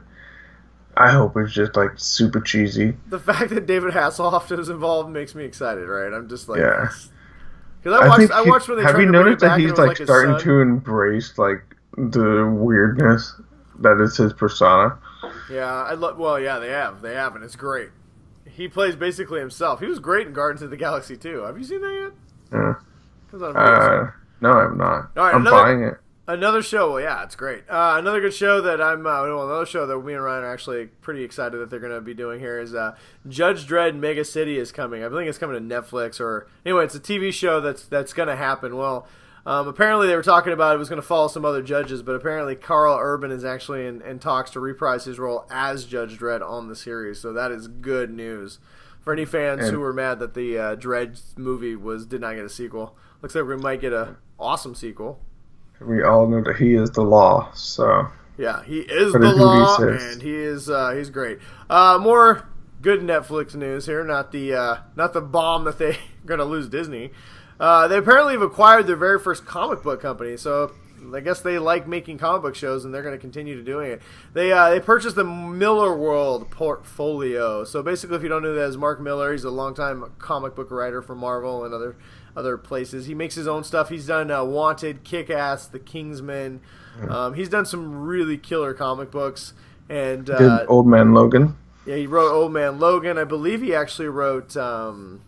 I hope it's just like super cheesy. The fact that David Hasselhoff is involved makes me excited, right? I'm just like, yeah. Because I watched when they have tried you to bring noticed it back, that he's and it was like starting to embrace like the weirdness that is his persona? Yeah, they have, and it's great. He plays basically himself. He was great in Guardians of the Galaxy too. Have you seen that yet? Yeah. No, I have not. All right, I'm buying it. Another show, well, yeah, it's great. Another good show that another show that me and Ryan are actually pretty excited that they're going to be doing here is Judge Dredd Mega City is coming. I think it's coming to Netflix, or anyway, it's a TV show that's going to happen. Well, apparently they were talking about it was going to follow some other judges, but apparently Karl Urban is actually in talks to reprise his role as Judge Dredd on the series, so that is good news for any fans who were mad that the Dredd movie did not get a sequel. Looks like we might get an awesome sequel. We all know that he is the law, so yeah, he is the law, and he's great. More good Netflix news here, not the bomb that they're gonna lose Disney. They apparently have acquired their very first comic book company, so I guess they like making comic book shows, and they're going to continue to doing it. They purchased the Miller World portfolio. So basically, if you don't know that, as Mark Miller, he's a longtime comic book writer for Marvel and other places. He makes his own stuff. He's done Wanted, Kick-Ass, The Kingsman. He's done some really killer comic books. And did Old Man Logan. Yeah, he wrote Old Man Logan. I believe he actually wrote... no,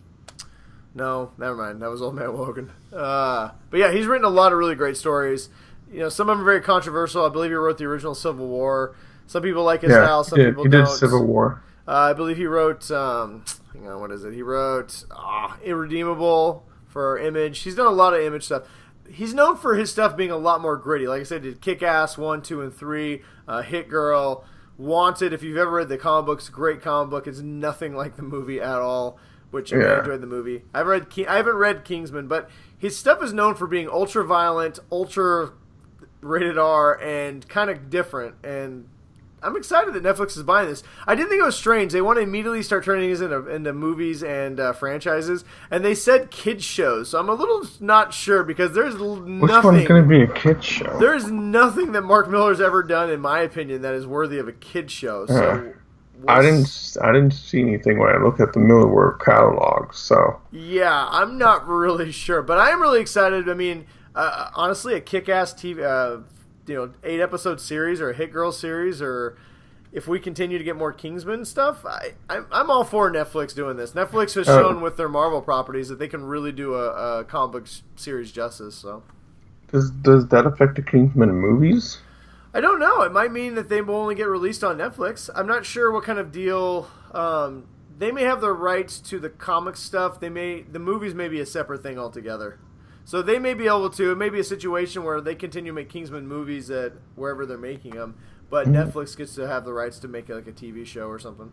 never mind. That was Old Man Logan. But yeah, he's written a lot of really great stories. You know, some of them are very controversial. I believe he wrote the original Civil War. Some people like his style. Some people don't. He did Civil War. I believe he wrote... hang on, what is it? He wrote Irredeemable for Image. He's done a lot of Image stuff. He's known for his stuff being a lot more gritty. Like I said, he did Kick-Ass 1, 2, and 3, Hit Girl, Wanted. If you've ever read the comic books, great comic book. It's nothing like the movie at all, which I enjoyed the movie. I haven't read Kingsman, but his stuff is known for being ultra violent, ultra rated R, and kind of different. And I'm excited that Netflix is buying this. I did think it was strange. They want to immediately start turning these into movies and franchises, and they said kids shows. So I'm a little not sure because there's nothing. Which one's going to be a kids show? There is nothing that Mark Miller's ever done, in my opinion, that is worthy of a kids show. So I didn't see anything when I looked at the Miller Work catalog. So yeah, I'm not really sure, but I am really excited. I mean, honestly, a kick-ass TV. 8-episode series or a Hit Girl series, or if we continue to get more Kingsman stuff, I'm all for Netflix doing this. Netflix has shown with their Marvel properties that they can really do a comic book series justice. So, does that affect the Kingsman movies? I don't know. It might mean that they will only get released on Netflix. I'm not sure what kind of deal. They may have the rights to the comic stuff. The movies may be a separate thing altogether. So they may be able to. It may be a situation where they continue to make Kingsman movies at wherever they're making them, but Netflix gets to have the rights to make like a TV show or something.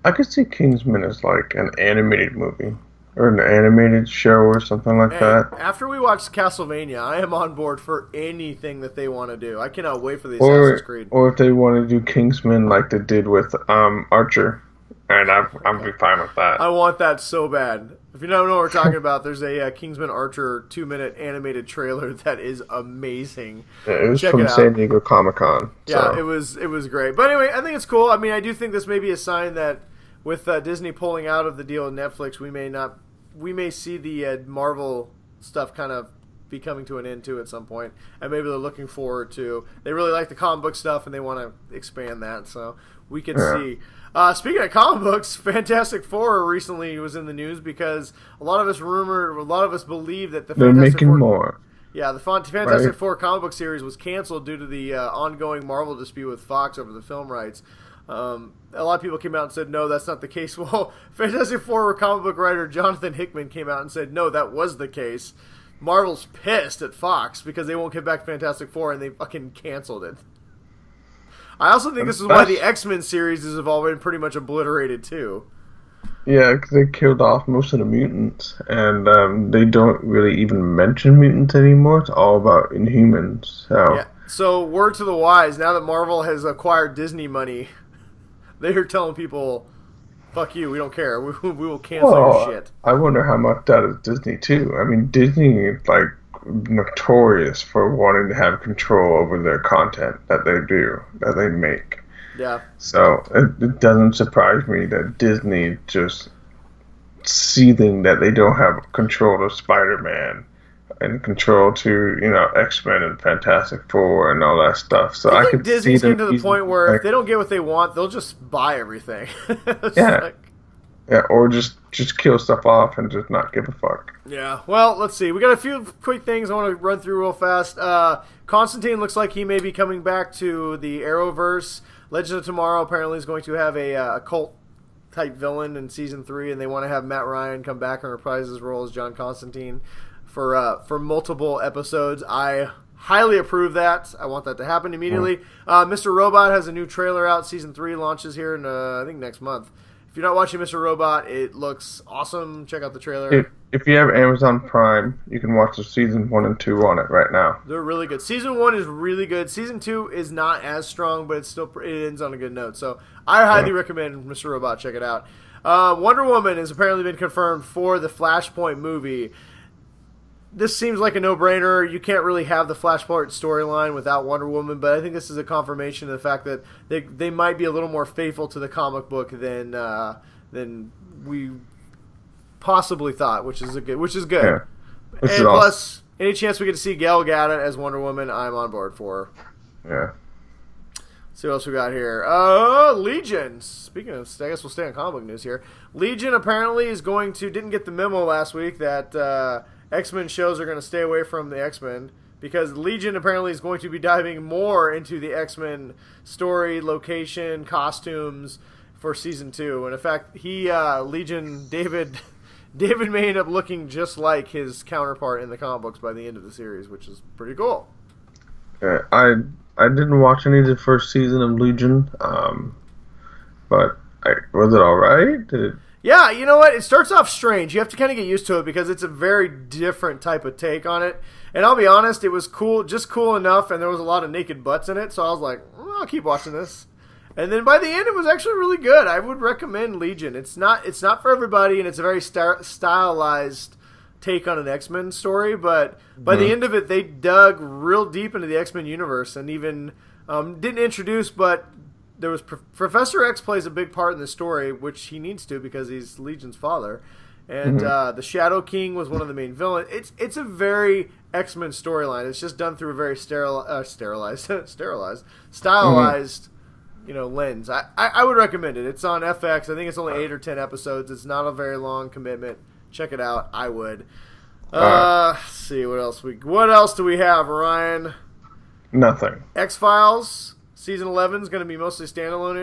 I could see Kingsman as like an animated movie or an animated show or something like that. After we watch Castlevania, I am on board for anything that they want to do. I cannot wait for the Assassin's Creed. Or if they want to do Kingsman like they did with Archer. And I'm be fine with that. I want that so bad. If you don't know what we're talking about, there's a Kingsman Archer 2-minute animated trailer that is amazing. Yeah, it was from San Diego Comic-Con. So. Yeah, it was great. But anyway, I think it's cool. I mean, I do think this may be a sign that with Disney pulling out of the deal with Netflix, we may see the Marvel stuff kind of be coming to an end too at some point, and maybe they're looking forward to. They really like the comic book stuff, and they want to expand that. So we can see. Speaking of comic books, Fantastic Four recently was in the news because a lot of us believe that they're making more. Yeah, the Fantastic Four comic book series was canceled due to the ongoing Marvel dispute with Fox over the film rights. A lot of people came out and said, no, that's not the case. Well, Fantastic Four comic book writer Jonathan Hickman came out and said, no, that was the case. Marvel's pissed at Fox because they won't get back Fantastic Four, and they fucking canceled it. I also think this is why the X-Men series have all been pretty much obliterated, too. Yeah, because they killed off most of the mutants, and they don't really even mention mutants anymore. It's all about Inhumans. So. Yeah. So, word to the wise, now that Marvel has acquired Disney money, they are telling people, fuck you, we don't care. We will cancel your shit. I wonder how much that is Disney, too. I mean, Disney is, like, notorious for wanting to have control over their content that they make. Yeah. So it doesn't surprise me that Disney just seething that they don't have control of Spider-Man and control to X-Men and Fantastic Four and all that stuff. So I could Disney's see them getting to the point where if they don't get what they want, they'll just buy everything. Yeah. Yeah, or just kill stuff off and just not give a fuck. Yeah, well, let's see. We got a few quick things I want to run through real fast. Constantine looks like he may be coming back to the Arrowverse. Legend of Tomorrow apparently is going to have a cult-type villain in Season 3, and they want to have Matt Ryan come back and reprise his role as John Constantine for multiple episodes. I highly approve that. I want that to happen immediately. Mr. Robot has a new trailer out. Season 3 launches here in, I think, next month. If you're not watching Mr. Robot, it looks awesome. Check out the trailer. If you have Amazon Prime, you can watch the Season 1 and 2 on it right now. They're really good. Season 1 is really good. Season 2 is not as strong, but it ends on a good note. So I highly recommend Mr. Robot. Check it out. Wonder Woman has apparently been confirmed for the Flashpoint movie. This seems like a no-brainer. You can't really have the Flashpoint storyline without Wonder Woman, but I think this is a confirmation of the fact that they might be a little more faithful to the comic book than we possibly thought, which is good. Yeah, which and is plus, awesome. Any chance we get to see Gal Gadot as Wonder Woman, I'm on board for. Yeah. See what else we got here. Legion. Speaking of, I guess we'll stay on comic book news here. Legion apparently didn't get the memo last week that X-Men shows are going to stay away from the X-Men because Legion apparently is going to be diving more into the X-Men story, location, costumes for Season 2. And in fact, Legion, David may end up looking just like his counterpart in the comic books by the end of the series, which is pretty cool. I didn't watch any of the first season of Legion, but was it alright? Yeah, you know what? It starts off strange. You have to kind of get used to it because it's a very different type of take on it. And I'll be honest, it was cool, just cool enough, and there was a lot of naked butts in it, so I was like, I'll keep watching this. And then by the end, it was actually really good. I would recommend Legion. It's not for everybody, and it's a very stylized take on an X-Men story. But by the end of it, they dug real deep into the X-Men universe, and even didn't introduce, but there was Professor X plays a big part in the story, which he needs to because he's Legion's father. And the Shadow King was one of the main villains. It's a very X-Men storyline. It's just done through a very stylized, lens. I would recommend it. It's on FX. I think it's only 8 or 10 episodes. It's not a very long commitment. Check it out. I would. Let's see what else do we have, Ryan? Nothing. X-Files season 11 is going to be mostly standalone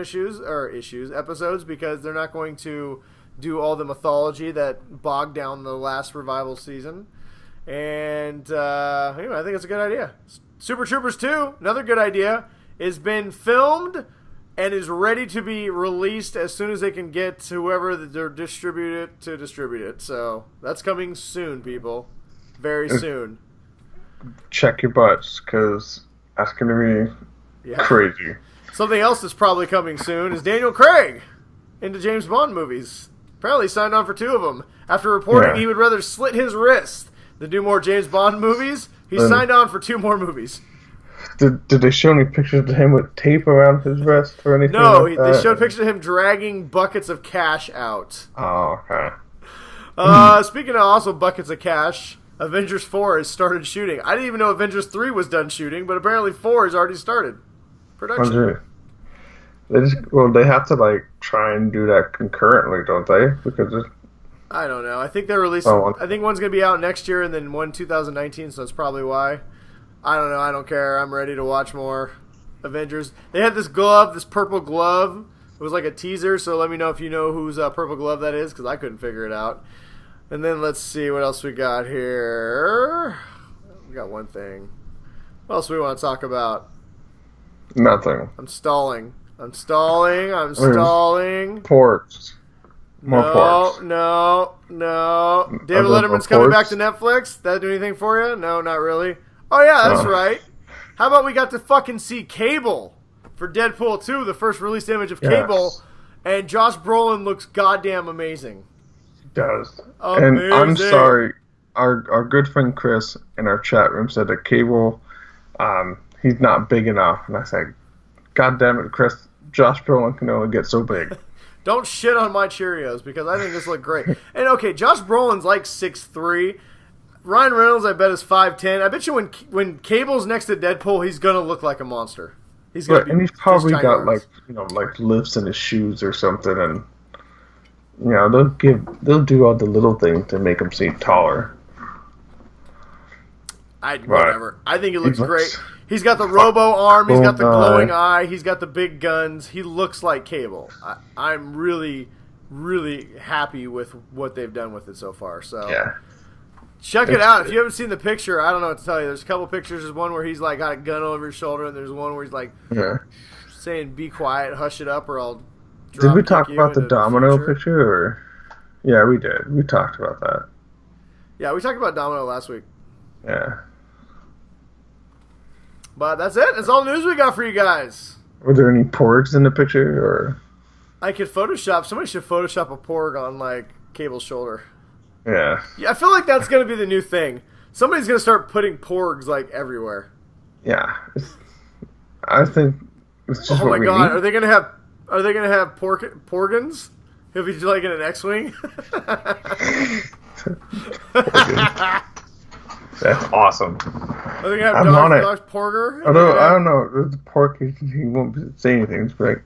episodes, because they're not going to do all the mythology that bogged down the last revival season. And anyway, I think it's a good idea. Super Troopers 2, another good idea, has been filmed and is ready to be released as soon as they can get whoever they're distribute it. So that's coming soon, people. Very soon. Check your butts, because that's going to be crazy. Something else that's probably coming soon is Daniel Craig into James Bond movies. Apparently signed on for 2 of them. After reporting he would rather slit his wrist than do more James Bond movies, he signed on for 2 more movies. Did they show any pictures of him with tape around his wrist or anything? No, like that? They showed pictures of him dragging buckets of cash out. Oh, okay. Speaking of also buckets of cash, Avengers 4 has started shooting. I didn't even know Avengers 3 was done shooting, but apparently 4 has already started production. They have to try and do that concurrently, don't they? Because I don't know. I think they're releasing. I think one's going to be out next year, and then one 2019. So that's probably why. I don't know. I don't care. I'm ready to watch more Avengers. They had this purple glove. It was like a teaser. So let me know if you know whose purple glove that is, because I couldn't figure it out. And then let's see what else we got here. We got one thing. What else do we want to talk about? Nothing. I'm stalling. Porgs. More porgs. No. David Letterman's coming back to Netflix. That do anything for you? No, not really. Oh, yeah, that's right. How about we got to fucking see Cable for Deadpool 2, the first released image of Cable, and Josh Brolin looks goddamn amazing. He does. Amazing. And I'm sorry, our good friend Chris in our chat room said that Cable, he's not big enough. And I said, God damn it, Chris, Josh Brolin can only get so big. Don't shit on my Cheerios, because I think this looked great. And okay, Josh Brolin's like 6'3". Ryan Reynolds, I bet, is 5'10". I bet you when Cable's next to Deadpool, he's gonna look like a monster. He's gonna be. And he's probably got lifts in his shoes or something, and they'll do all the little things to make him seem taller. Whatever. I think it looks great. He's got the robo arm. He's got the glowing eye. He's got the big guns. He looks like Cable. I'm really, really happy with what they've done with it so far. So check it out. If you haven't seen the picture, I don't know what to tell you. There's a couple pictures. There's one where he's got a gun over his shoulder, and there's one where he's saying, "Be quiet, hush it up, or I'll." Did we talk about the Domino picture? Or yeah, we did. We talked about that. Yeah, we talked about Domino last week. Yeah. But that's it. That's all the news we got for you guys. Were there any porgs in the picture, or? I could Photoshop. Somebody should Photoshop a porg on Cable's shoulder. Yeah. I feel like that's going to be the new thing. Somebody's going to start putting porgs everywhere. Yeah. I think it's just what we need. Oh my god, need. Are they going to have porgans? He'll be in an X-wing. That's awesome. Are they going to have Josh Porger? I don't know. The pork, he won't say anything. It's like.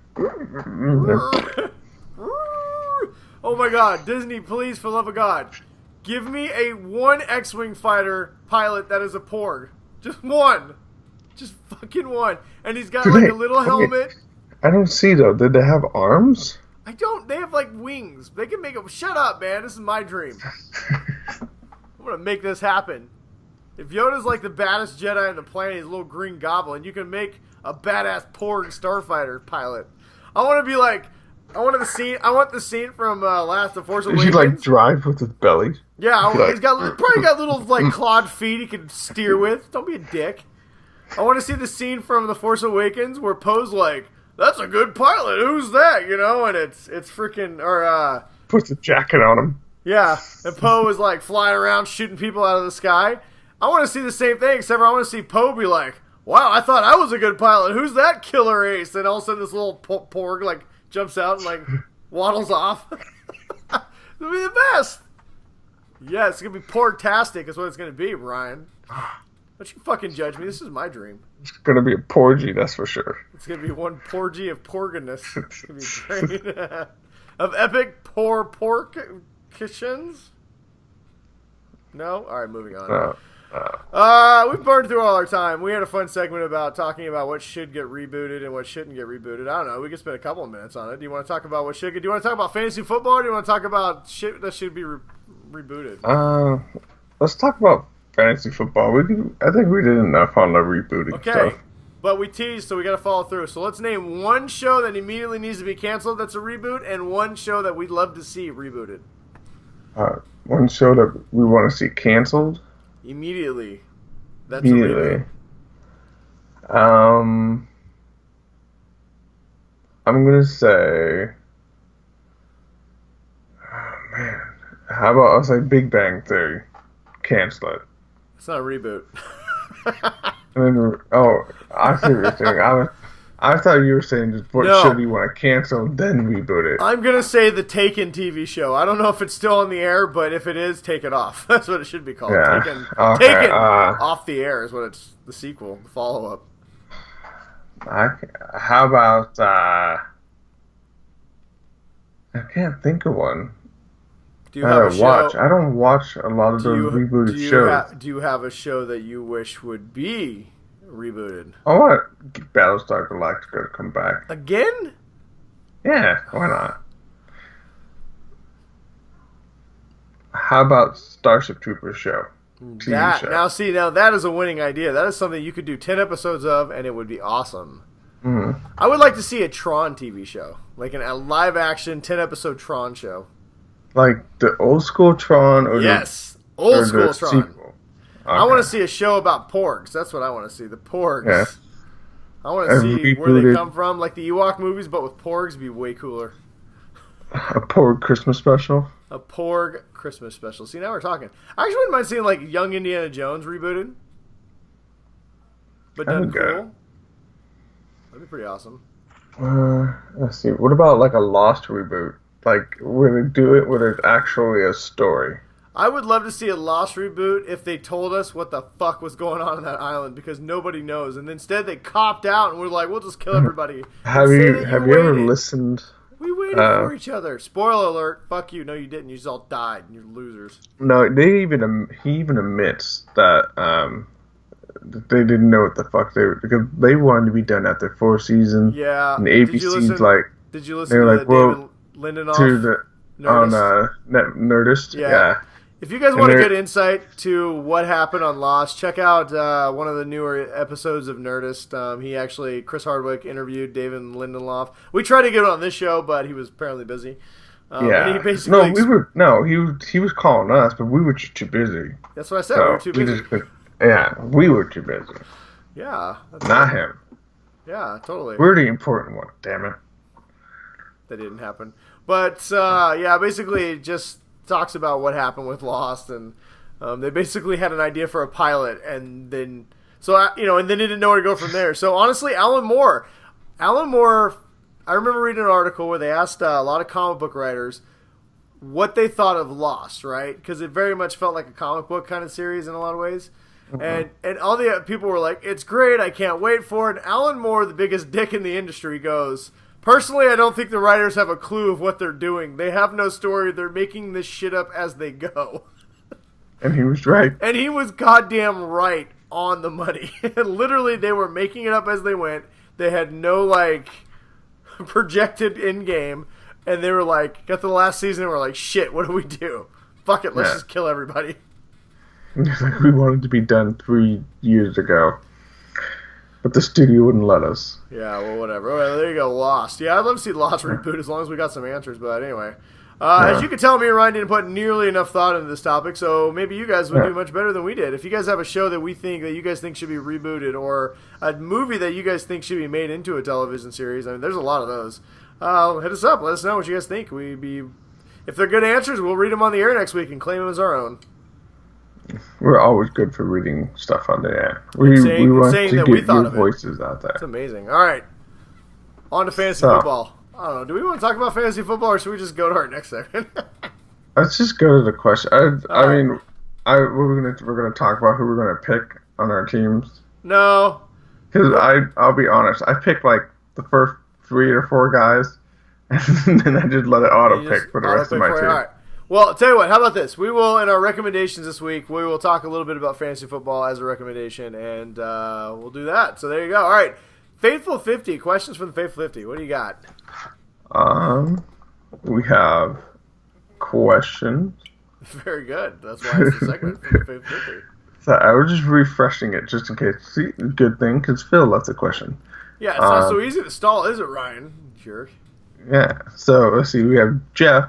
Oh my god, Disney, please, for the love of God, give me one X-Wing fighter pilot that is a Porg. Just one. Just fucking one. And he's got a little helmet. I don't see, though. Did they have arms? I don't. They have wings. They can make them. Shut up, man. This is my dream. I'm going to make this happen. If Yoda's the baddest Jedi on the planet, he's a little green goblin, you can make a badass Porg starfighter pilot. I want to be I want the scene from The Force Awakens. Does he drive with his belly? Yeah, he's probably got little clawed feet he can steer with. Don't be a dick. I want to see the scene from The Force Awakens where Poe's that's a good pilot. Who's that? You know, and it's freaking puts a jacket on him. Yeah, and Poe is like flying around shooting people out of the sky. I want to see the same thing, except for I want to see Poe be like, wow, I thought I was a good pilot. Who's that killer ace? And all of a sudden this little Porg like jumps out and like waddles off. It'll be the best. Yeah, it's going to be Porg-tastic is what it's going to be, Ryan. Don't you fucking judge me. This is my dream. It's going to be a porgy, that's for sure. It's going to be one porgy of porginess. It's going to be great. Of epic pork-kitchens? No? All right, moving on. We've burned through all our time. We had a fun segment about talking about what should get rebooted and what shouldn't get rebooted. I don't know. We could spend a couple of minutes on it. Do you want to talk about what should get? Do you want to talk about fantasy football, or do you want to talk about shit that should be rebooted? Let's talk about fantasy football. I think we did enough on the rebooting stuff. But we teased, so we got to follow through. So let's name one show that immediately needs to be canceled that's a reboot, and one show that we'd love to see rebooted. One show that we want to see canceled? Immediately. That's immediately. A reboot. I'm going to say... Oh, man. How about I'll say Big Bang Theory? Cancel it. It's not a reboot. I see what you're saying. I thought you were saying just what should you want to cancel, then reboot it. I'm going to say the Taken TV show. I don't know if it's still on the air, but if it is, take it off. That's what it should be called. Yeah. Taken off the air is what it's the sequel, the follow-up. How about... I can't think of one. Do you have a show? I don't watch a lot of those rebooted shows. Do you have a show that you wish would be rebooted? I want Battlestar Galactica to come back. Again? Yeah, why not? How about Starship Troopers show? TV show. Now that is a winning idea. That is something you could do 10 episodes of, and it would be awesome. Mm-hmm. I would like to see a Tron TV show. Like a live-action 10-episode Tron show. Like the old school Tron? Or old school Tron. Sequel? Okay. I want to see a show about Porgs. That's what I want to see. The Porgs. Yeah. I want to see where they come from. Like the Ewok movies, but with Porgs would be way cooler. A Porg Christmas special? A Porg Christmas special. See, now we're talking. I actually wouldn't mind seeing like Young Indiana Jones rebooted. But done cool. That'd be pretty awesome. Let's see. What about like a Lost reboot? Like, where they do it where there's actually a story. I would love to see a Lost reboot if they told us what the fuck was going on that island, because nobody knows. And instead they copped out and we're like, we'll just kill everybody. Have you ever listened? We waited for each other. Spoiler alert. Fuck you. No, you didn't. You just all died. You're losers. No, he even admits that they didn't know what the fuck because they wanted to be done after 4 seasons. Yeah. And ABC's like... Did you listen to David Lindelof? To the... Nerdist? On Nerdist? Yeah. If you guys want a good insight to what happened on Lost, check out one of the newer episodes of Nerdist. Chris Hardwick interviewed David Lindelof. We tried to get it on this show, but he was apparently busy. And he basically he was calling us, but we were just too busy. That's what I said. We were too busy. We were too busy. Yeah. Not him. Yeah, totally. We're the important one, damn it. That didn't happen. But, basically it just talks about what happened with Lost, and they basically had an idea for a pilot, and then, and then didn't know where to go from there. So, honestly, Alan Moore, I remember reading an article where they asked a lot of comic book writers what they thought of Lost, right? Because it very much felt like a comic book kind of series in a lot of ways. Mm-hmm. And all the people were like, it's great, I can't wait for it. And Alan Moore, the biggest dick in the industry, goes... Personally, I don't think the writers have a clue of what they're doing. They have no story. They're making this shit up as they go. And he was right. And he was goddamn right on the money. Literally, they were making it up as they went. They had no, projected end game. And they were like, got to the last season and were like, shit, what do we do? Fuck it, let's just kill everybody. We wanted to be done 3 years ago. But the studio wouldn't let us. Yeah, well, whatever. All right, there you go, Lost. Yeah, I'd love to see Lost reboot as long as we got some answers. But anyway, As you can tell, me and Ryan didn't put nearly enough thought into this topic, so maybe you guys would do much better than we did. If you guys have a show that you guys think should be rebooted, or a movie that you guys think should be made into a television series, I mean, there's a lot of those. Hit us up. Let us know what you guys think. If they're good answers, we'll read them on the air next week and claim them as our own. We're always good for reading stuff on the air. We want to get your voices out there. It's amazing. All right. On to fantasy football. I don't know. Do we want to talk about fantasy football, or should we just go to our next segment? Let's just go to the question. We're gonna talk about who we're gonna pick on our teams. No. Because I'll be honest, I picked like the first 3 or 4 guys, and then I just let it auto-pick for the rest of my team. All right. Well, I'll tell you what, how about this? We will, in our recommendations this week, we will talk a little bit about fantasy football as a recommendation, and we'll do that. So there you go. All right. Faithful 50, questions from the Faithful 50. What do you got? We have questions. Very good. That's why it's the segment from the Faithful 50. So I was just refreshing it just in case. See, good thing, because Phil left a question. Yeah, it's not so easy to stall, is it, Ryan? Jerk. Yeah. So let's see. We have Jeff,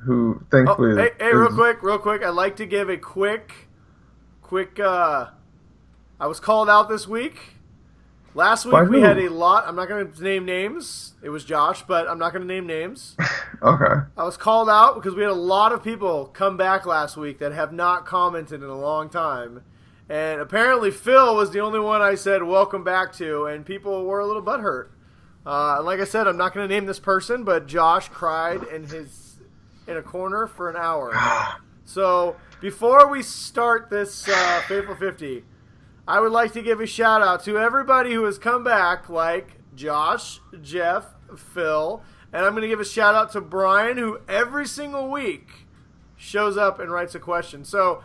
who thankfully. Hey, real quick. I'd like to give a quick. I was called out this week. Last week we had a lot. I'm not going to name names. It was Josh, but I'm not going to name names. Okay. I was called out because we had a lot of people come back last week that have not commented in a long time. And apparently Phil was the only one I said welcome back to, and people were a little butthurt. Like I said, I'm not going to name this person, but Josh cried in a corner for an hour. So before we start this Faithful 50, I would like to give a shout out to everybody who has come back, like Josh, Jeff, Phil, and I'm going to give a shout out to Brian, who every single week shows up and writes a question. So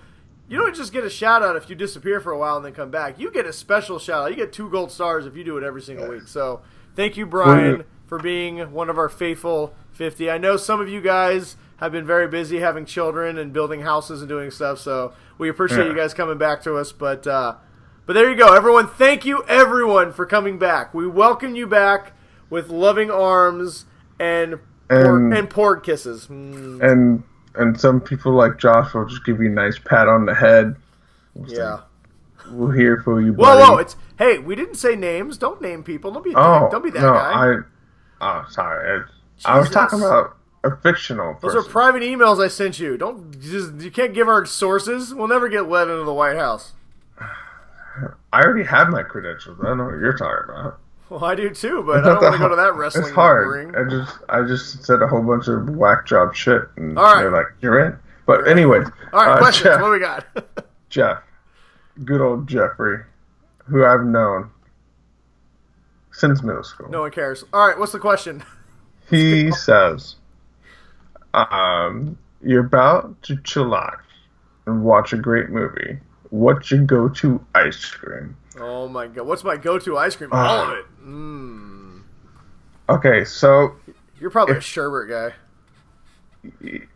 you don't just get a shout out if you disappear for a while and then come back. You get a special shout out. You get 2 gold stars if you do it every single week. So thank you, Brian, for being one of our Faithful 50. I know some of you guys have been very busy having children and building houses and doing stuff, so we appreciate you guys coming back to us. But there you go, everyone. Thank you, everyone, for coming back. We welcome you back with loving arms and porg kisses. And some people like Josh will just give you a nice pat on the head. We're here for you, buddy. Whoa! Hey, we didn't say names. Don't name people. Don't be that guy. Sorry. I was talking about a fictional person. Those are private emails I sent you. You can't give our sources. We'll never get let into the White House. I already have my credentials. I don't know what you're talking about. Well, I do too, but I don't want to go to that wrestling ring. It's hard. I just said a whole bunch of whack job shit, and they're like, "You're in." But anyways, all right, questions. Jeff, what do we got? Jeff, good old Jeffrey, who I've known since middle school. No one cares. All right, what's the question? He says, "You're about to chillax and watch a great movie. What's your go-to ice cream?" Oh my god, what's my go-to ice cream? All of it. Okay, so you're probably a sherbet guy.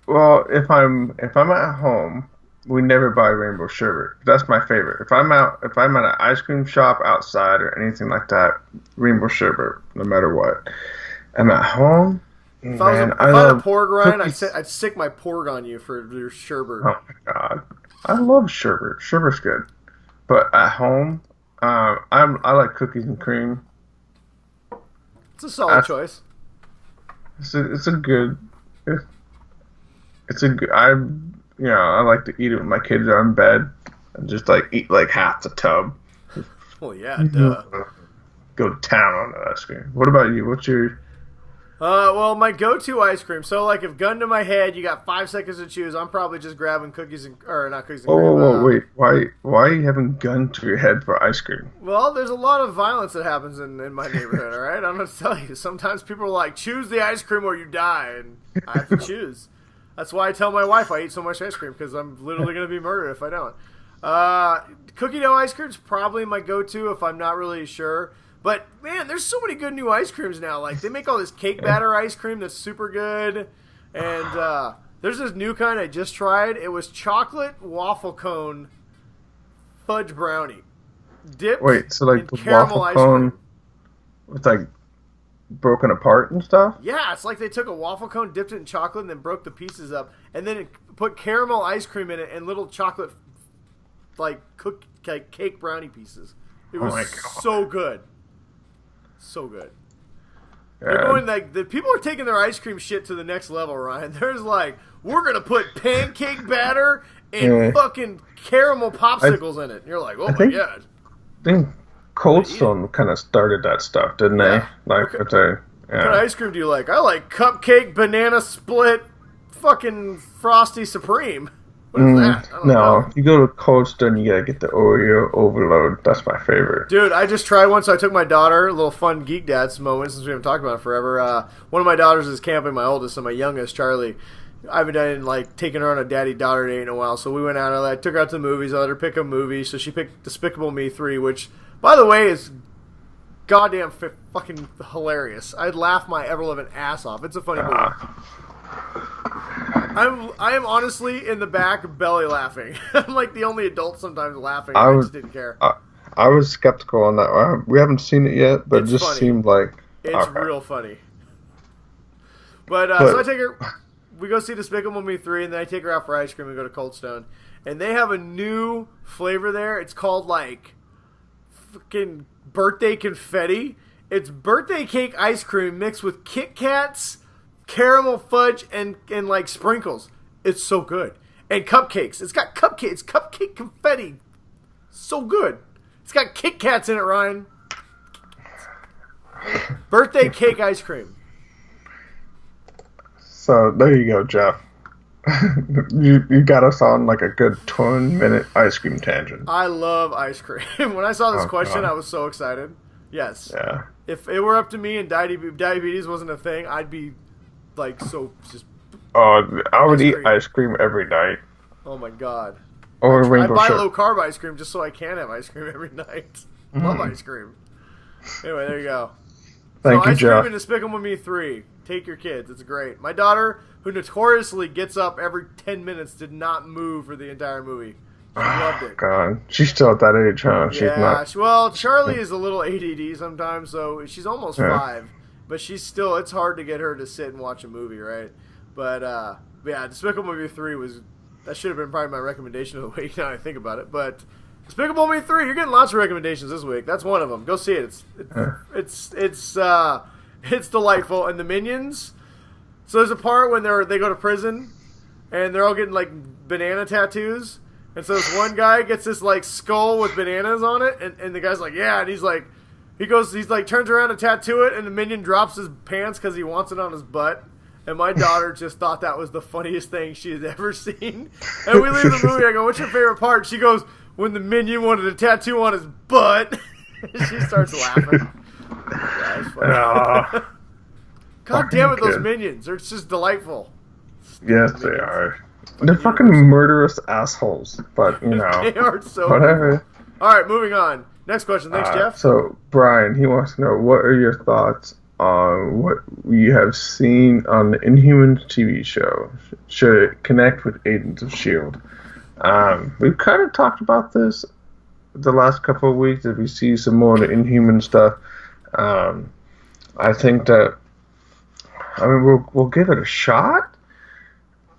Well, if I'm at home, we never buy rainbow sherbet. That's my favorite. If I'm at an ice cream shop outside or anything like that, rainbow sherbet, no matter what. I'm at home. If I had a porg, Ryan, I'd stick my porg on you for your sherbet. Oh my god, I love sherbet. Sherbet's good, but at home, I like cookies and cream. It's a solid choice. I like to eat it when my kids are in bed and just like eat like half the tub. Well, yeah, duh. Go to town on the ice cream. What about you? What's your? Well, my go-to ice cream. So, like, if gun to my head, you got 5 seconds to choose. I'm probably just grabbing cookies and not cookies and cream. Whoa, wait. Why are you having gun to your head for ice cream? Well, there's a lot of violence that happens in my neighborhood. All right, I'm gonna tell you. Sometimes people are like, "Choose the ice cream or you die," and I have to choose. That's why I tell my wife I eat so much ice cream, because I'm literally gonna be murdered if I don't. Cookie dough ice cream is probably my go-to if I'm not really sure. But, man, there's so many good new ice creams now. Like, they make all this cake batter ice cream that's super good. And there's this new kind I just tried. It was chocolate waffle cone fudge brownie. Dipped Wait, so like in the caramel waffle ice cone cream. with like broken apart and stuff. Yeah, it's like they took a waffle cone, dipped it in chocolate, and then broke the pieces up, and then put caramel ice cream in it and little chocolate, like cake brownie pieces. It was so good, so good. They're going like the people are taking their ice cream shit to the next level, Ryan. There's like, we're gonna put pancake batter and fucking caramel popsicles in it. And you're like, oh my god. I think Cold Stone kind of started that stuff, didn't they? Like, what kind of ice cream do you like? I like cupcake, banana split, fucking Frosty Supreme. What is that? I don't know. You go to Cold Stone, you gotta get the Oreo Overload. That's my favorite. Dude, I just tried one, so I took my daughter, a little fun Geek Dads moment, since we haven't talked about it forever. One of my daughters is camping, my oldest, and my youngest, Charlie. I haven't done, like, taking her on a daddy-daughter date in a while, so we went out, I took her out to the movies, I let her pick a movie, so she picked Despicable Me 3, which, by the way, is goddamn fucking hilarious. I'd laugh my ever-living ass off. It's a funny movie. I am honestly in the back belly laughing. I'm like the only adult sometimes laughing. I just didn't care. I was skeptical on that. We haven't seen it yet, but it just seemed like... It's real funny. But so I take her... We go see Despicable Me 3, and then I take her out for ice cream and go to Cold Stone. And they have a new flavor there. It's called, like, fucking birthday confetti. It's birthday cake ice cream mixed with Kit Kats, caramel fudge, and like, sprinkles. It's so good. And cupcakes. It's got cupcakes. Cupcake confetti. So good. It's got Kit Kats in it, Ryan. Birthday cake ice cream. So, there you go, Jeff. you got us on like a good 20-minute ice cream tangent. I love ice cream. When I saw this question, I was so excited. Yes. Yeah. If it were up to me and diabetes wasn't a thing, I'd be like so just... Oh, I would eat ice cream every night. Oh my god. Or rainbow I buy sugar. low-carb ice cream just so I can have ice cream every night. Love ice cream. Anyway, there you go. Thank you, Ice Jeff. Cream in Despicable Me 3. Take your kids. It's great. My daughter, who notoriously gets up every 10 minutes, did not move for the entire movie. She loved it. God. She's still at that age, huh? She's not... Well, Charlie is a little ADD sometimes, so she's almost 5. But she's still... It's hard to get her to sit and watch a movie, right? But yeah, Despicable Me 3 was... That should have been probably my recommendation of the week now I think about it. But Despicable Me 3, you're getting lots of recommendations this week. That's one of them. Go see it. It's delightful. And the Minions. So there's a part when they go to prison, and they're all getting like banana tattoos. And so this one guy gets this like skull with bananas on it, and the guy's like, yeah, and he's like, turns around to tattoo it, and the Minion drops his pants because he wants it on his butt. And my daughter just thought that was the funniest thing she had ever seen. And we leave the movie, I go, what's your favorite part? She goes, when the Minion wanted a tattoo on his butt. She starts laughing. Yeah, it's funny. God damn it, those Minions. They're just delightful. Yes, they are. They're fucking murderous assholes. But, you know. They are so whatever. Cool. Alright, moving on. Next question. Thanks, Jeff. So, Brian, he wants to know, what are your thoughts on what you have seen on the Inhumans TV show? Should it connect with Agents of S.H.I.E.L.D.? We've kind of talked about this the last couple of weeks. If we see some more of the Inhuman stuff, I think that, I mean, we'll give it a shot.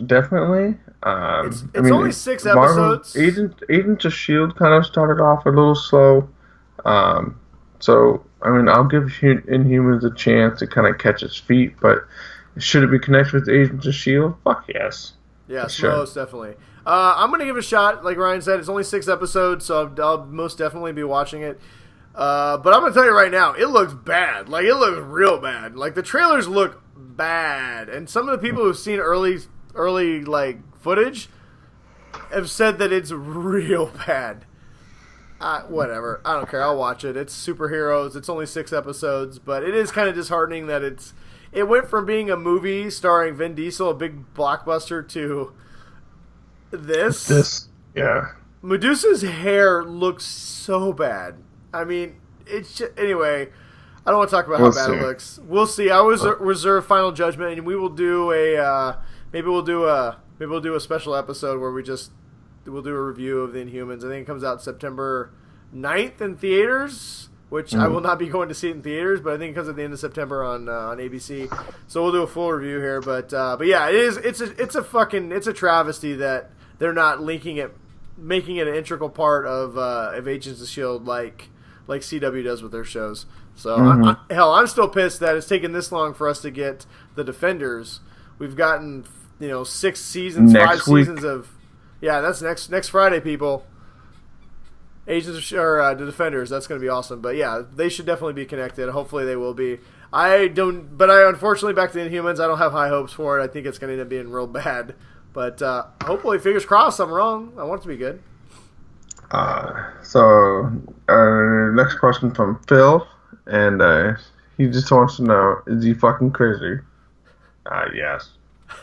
Definitely. It's only 6 episodes. Agents of S.H.I.E.L.D. kind of started off a little slow. So, I mean, I'll give Inhumans a chance to kind of catch its feet, but should it be connected with Agents of S.H.I.E.L.D.? Fuck yes. Yes, sure. Most definitely. I'm going to give it a shot. Like Ryan said, it's only 6 episodes, so I'll most definitely be watching it. But I'm going to tell you right now, it looks bad. Like, it looks real bad. Like, the trailers look bad. And some of the people who've seen early like, footage have said that it's real bad. Whatever. I don't care. I'll watch it. It's superheroes. It's only 6 episodes, but it is kind of disheartening that it went from being a movie starring Vin Diesel, a big blockbuster, to this. Yeah. Medusa's hair looks so bad. I mean, it's just, anyway, I don't want to talk about how bad it looks. We'll see. I always reserve final judgment, and we will do maybe we'll do a special episode where we'll do a review of the Inhumans. I think it comes out September 9th in theaters. which I will not be going to see it in theaters, but I think it comes at the end of September on ABC. So we'll do a full review here, but yeah, it's a travesty that they're not making it an integral part of Agents of S.H.I.E.L.D. like CW does with their shows. So I'm still pissed that it's taken this long for us to get the Defenders. We've gotten 6 seasons, 5 seasons of that's next Friday, people. Agents or the Defenders, that's going to be awesome. But yeah, they should definitely be connected. Hopefully they will be. I unfortunately, back to Inhumans, I don't have high hopes for it. I think it's going to end up being real bad. But hopefully, fingers crossed, I'm wrong. I want it to be good. So next question from Phil, and he just wants to know, is he fucking crazy? Yes.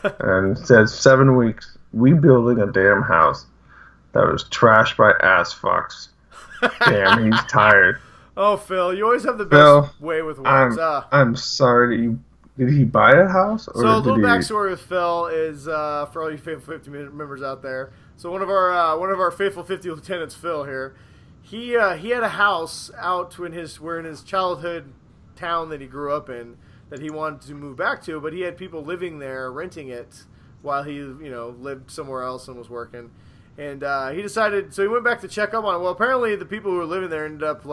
And it says 7 weeks, rebuilding a damn house that was trashed by ass fucks. Damn, he's tired. Oh, Phil, you always have the best way with words. I'm sorry. Did he buy a house? Or so a little backstory with Phil is for all you Faithful 50 members out there. So one of our Faithful 50 lieutenants, Phil here, he had a house out in his childhood town that he grew up in that he wanted to move back to, but he had people living there renting it while he lived somewhere else and was working. And he decided, so he went back to check up on it. Well, apparently the people who were living there ended up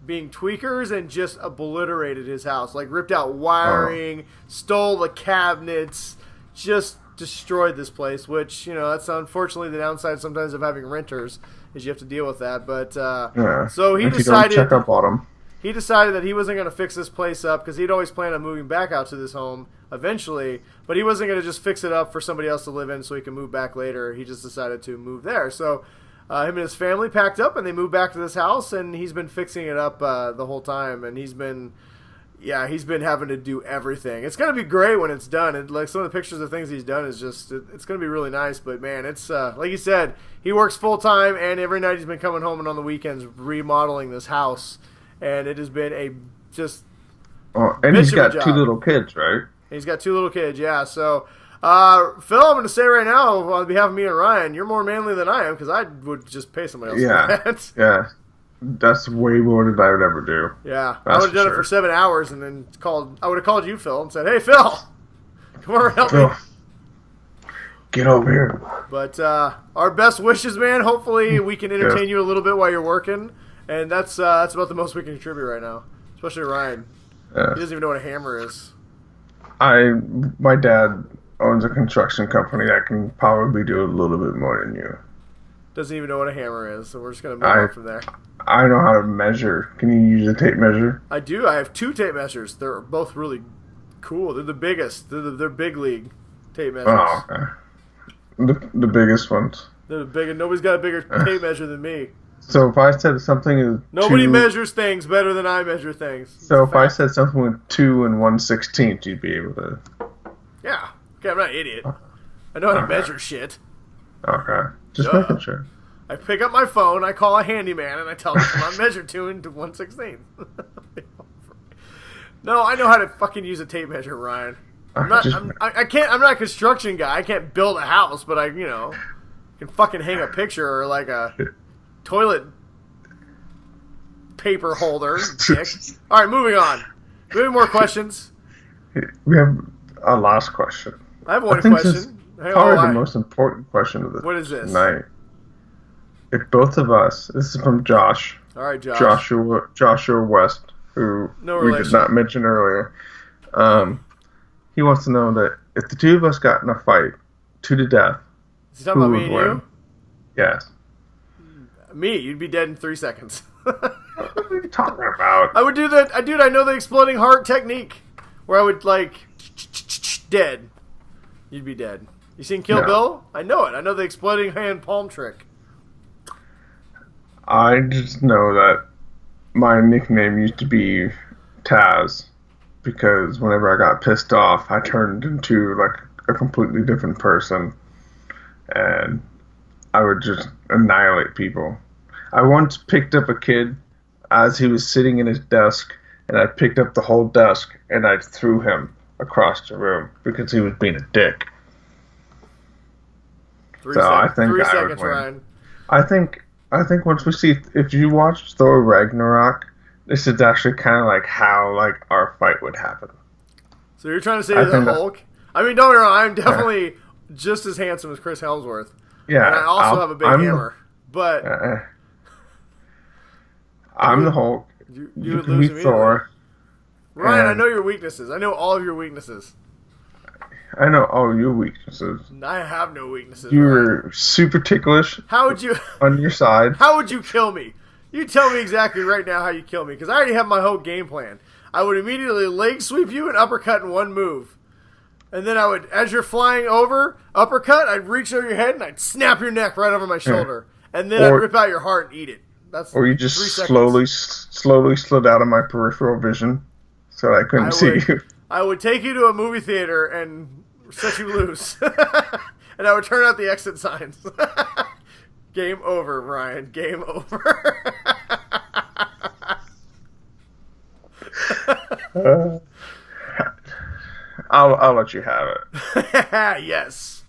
being tweakers and just obliterated his house, ripped out wiring, stole the cabinets, just destroyed this place. Which that's unfortunately the downside sometimes of having renters is you have to deal with that. But so he decided check up on him. He decided that he wasn't going to fix this place up because he'd always planned on moving back out to this home eventually, but he wasn't going to just fix it up for somebody else to live in so he can move back later. He just decided to move there. So him and his family packed up and they moved back to this house, and he's been fixing it up the whole time, and he's been having to do everything. It's going to be great when it's done. And some of the pictures of things he's done is just, it's going to be really nice. But man, it's like you said, he works full time, and every night he's been coming home and on the weekends remodeling this house. And it has been and he's got 2 little kids, right? He's got 2 little kids, yeah. So, Phil, I'm going to say right now, on behalf of me and Ryan, you're more manly than I am, because I would just pay somebody else for that. Yeah, that's way more than I would ever do. Yeah, I would have done it for 7 hours, and then I would have called you, Phil, and said, "Hey, Phil, come over and help me. Get over here." But our best wishes, man. Hopefully, we can entertain you a little bit while you're working. And that's about the most we can contribute right now, especially Ryan. Yeah. He doesn't even know what a hammer is. My dad owns a construction company that can probably do a little bit more than you. Doesn't even know what a hammer is, so we're just going to move on from there. I know how to measure. Can you use a tape measure? I do. I have 2 tape measures. They're both really cool. They're the biggest. They're big league tape measures. Oh, okay. The biggest ones. They're big, and nobody's got a bigger tape measure than me. So if I said something is nobody measures things better than I measure things. So if I said something with 2 1/16, you'd be able to. Yeah. Okay, I'm not an idiot. I know how to measure shit. Okay. Just making sure. I pick up my phone, I call a handyman, and I tell him come on, measure 2 1/16. No, I know how to fucking use a tape measure, Ryan. I'm not a construction guy. I can't build a house, but I can fucking hang a picture or a toilet paper holder. Dick. All right, moving on. Do we have more questions? We have a last question. I have one question. Probably the most important question of the What is this? night. If both of us, this is from Josh. All right, Josh. Joshua West, who we did not mention earlier. He wants to know that if the 2 of us got in a fight, 2 to death, is he talking about me and you? Yes. Me, you'd be dead in 3 seconds. What are you talking about? I would do that. I know the exploding heart technique, where I would dead. You'd be dead. You seen Kill Bill? I know it. I know the exploding hand palm trick. I just know that my nickname used to be Taz, because whenever I got pissed off, I turned into a completely different person, and I would just annihilate people. I once picked up a kid as he was sitting in his desk, and I picked up the whole desk and I threw him across the room because he was being a dick. 3 seconds, would win. Ryan. I think once we see, if you watch Thor Ragnarok, this is actually kind of like how like our fight would happen. So you're trying to say the Hulk? I mean, don't get me wrong. I'm definitely just as handsome as Chris Hemsworth. Yeah, and I also have a big hammer. But I'm the Hulk. You would lose me. Thor. Ryan, I know your weaknesses. I know all of your weaknesses. I know all your weaknesses. I have no weaknesses. You were super ticklish. How would you on your side? How would you kill me? You tell me exactly right now how you kill me, because I already have my whole game plan. I would immediately leg sweep you and uppercut in one move. And then I would, as you're flying over, uppercut, I'd reach over your head and I'd snap your neck right over my shoulder. And then I'd rip out your heart and eat it. That's or you just slowly slid out of my peripheral vision so I couldn't see you. I would take you to a movie theater and set you loose. And I would turn out the exit signs. Game over, Ryan. Game over. I'll let you have it. Yes.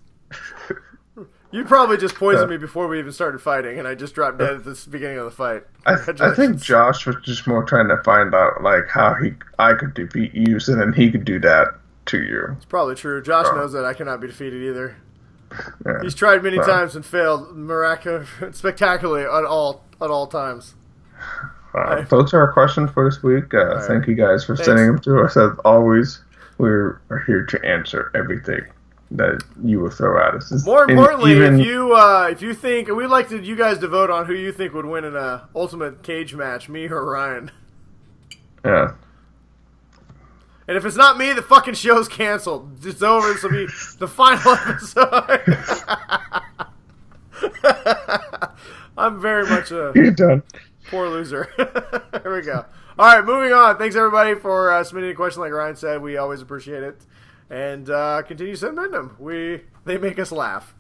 You probably just poisoned me before we even started fighting, and I just dropped dead at the beginning of the fight. I think Josh was just more trying to find out like how I could defeat you, so then he could do that to you. It's probably true. Josh knows that I cannot be defeated either. Yeah. He's tried many times and failed miraculously, spectacularly at all times. Those are our questions for this week. Thank you guys for sending them to us. As always, we are here to answer everything that you will throw at us. More importantly, if you think, we'd like you guys to vote on who you think would win in a ultimate cage match, me or Ryan. Yeah. And if it's not me, the fucking show's canceled. It's over. This will be the final episode. I'm very much a You're done. Poor loser. Here we go. All right, moving on. Thanks, everybody, for submitting a question like Ryan said. We always appreciate it. And continue sending them. They make us laugh.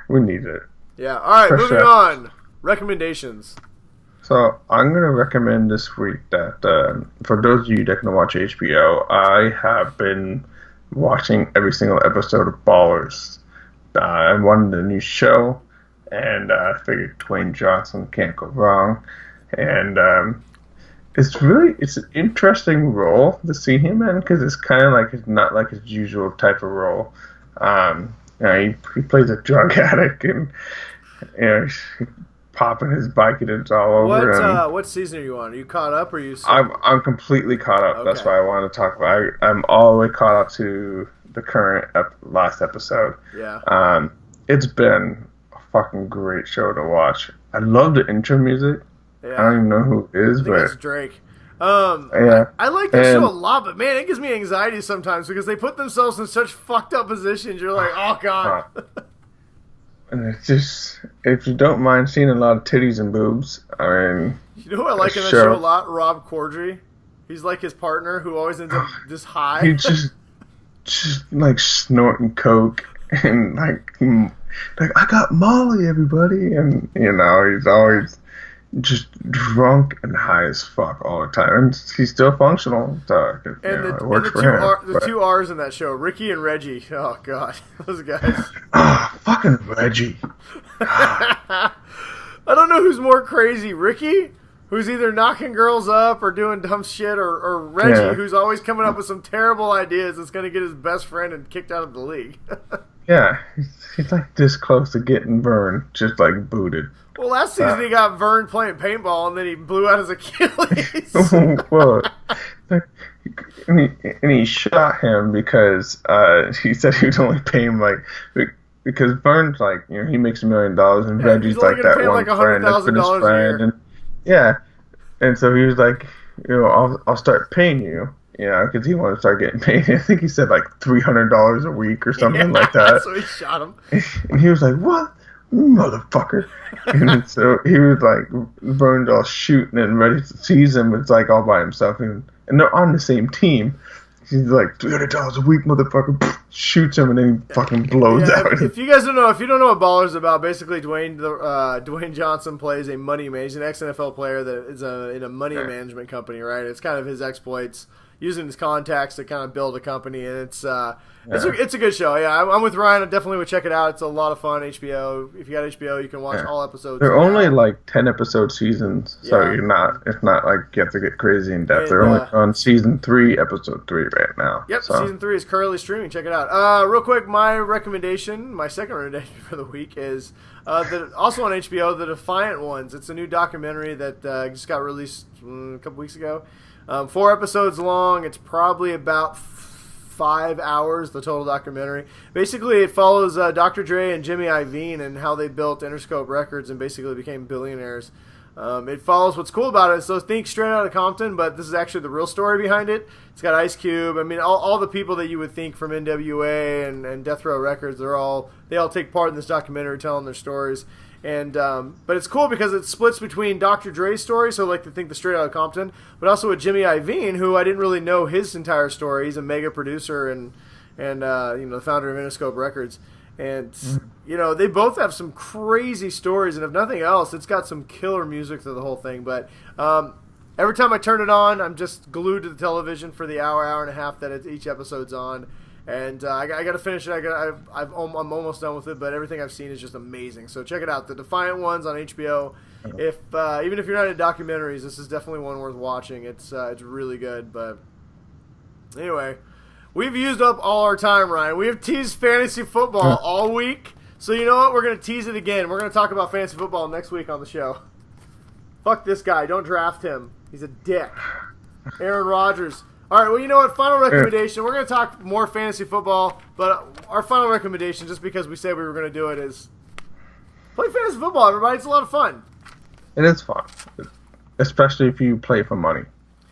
We need it. Yeah. All right, moving on. Recommendations. So I'm going to recommend this week that for those of you that can watch HBO, I have been watching every single episode of Ballers. I wanted a new show, and I figured Dwayne Johnson can't go wrong. And it's an interesting role to see him in, because it's kind of like it's not like his usual type of role. He plays a drug addict, and popping his Vicodins all over. What season are you on? Are you caught up, or are you? I'm completely caught up. Okay. That's why I wanted to talk about. I'm all the way caught up to the current last episode. Yeah. It's been a fucking great show to watch. I love the intro music. Yeah. I don't even know who it is, but it's Drake. Yeah. I like the show a lot, but man, it gives me anxiety sometimes because they put themselves in such fucked up positions. You're like, oh god. And it's just, if you don't mind seeing a lot of titties and boobs, I mean... You know who I like in that show a lot? Rob Corddry. He's like his partner who always ends up just high. He's just like snorting coke and like I got Molly, everybody, and he's always just drunk and high as fuck all the time, and he's still functional. So it works for him. The two R's in that show, Ricky and Reggie. Oh god, those guys. Fucking Reggie. I don't know who's more crazy, Ricky, who's either knocking girls up or doing dumb shit, or Reggie, who's always coming up with some terrible ideas that's going to get his best friend and kicked out of the league. Yeah, he's like this close to getting burned, just like booted. Well, last season he got burned playing paintball, and then he blew out his Achilles. Well, and he shot him because he said he was only paying because Burns he makes $1 million, and Reggie's like that one friend that's been his friend, and and so he was like, I'll start paying you. Because he wanted to start getting paid. I think he said like $300 a week or something like that. So he shot him. And he was like, "What, motherfucker?" And so he was like, Burns all shooting and ready to seize him. It's like all by himself, and they're on the same team. He's like, $300 a week, motherfucker. Shoots him and then he fucking blows out. If you guys don't know, if you don't know what Baller's about, basically Dwayne Johnson plays a money man. He's an ex-NFL player that is in a money management company, right? It's kind of his exploits. using his contacts to kind of build a company, and it's a good show. Yeah, I'm with Ryan. I definitely would check it out. It's a lot of fun. HBO. If you got HBO, you can watch all episodes. They're only like 10-episode seasons, so it's not like you have to get crazy in depth. They're only on season 3, episode 3 right now. Yep, so. Season 3 is currently streaming. Check it out. Real quick, my second recommendation for the week is also on HBO, The Defiant Ones. It's a new documentary that just got released a couple weeks ago. 4 episodes long. It's probably about 5 hours, the total documentary. Basically, it follows Dr. Dre and Jimmy Iovine and how they built Interscope Records and basically became billionaires. It follows what's cool about it. So think Straight Outta Compton, but this is actually the real story behind it. It's got Ice Cube. I mean, all the people that you would think from NWA and Death Row Records, they all take part in this documentary telling their stories. And but it's cool because it splits between Dr. Dre's story, so like to think the Straight Outta Compton, but also with Jimmy Iovine, who I didn't really know his entire story. He's a mega producer and the founder of Interscope Records. And they both have some crazy stories, and if nothing else, it's got some killer music through the whole thing. But every time I turn it on, I'm just glued to the television for the hour and a half that each episode's on. And I got to finish it. I'm almost done with it, but everything I've seen is just amazing. So check it out, The Defiant Ones on HBO. Even if you're not into documentaries, this is definitely one worth watching. It's really good. But anyway, we've used up all our time, Ryan. We have teased fantasy football all week. So you know what? We're going to tease it again. We're going to talk about fantasy football next week on the show. Fuck this guy. Don't draft him. He's a dick. Aaron Rodgers. All right, well, you know what? Final recommendation. We're going to talk more fantasy football, but our final recommendation, just because we said we were going to do it, is play fantasy football, everybody. It's a lot of fun. It is fun, especially if you play for money.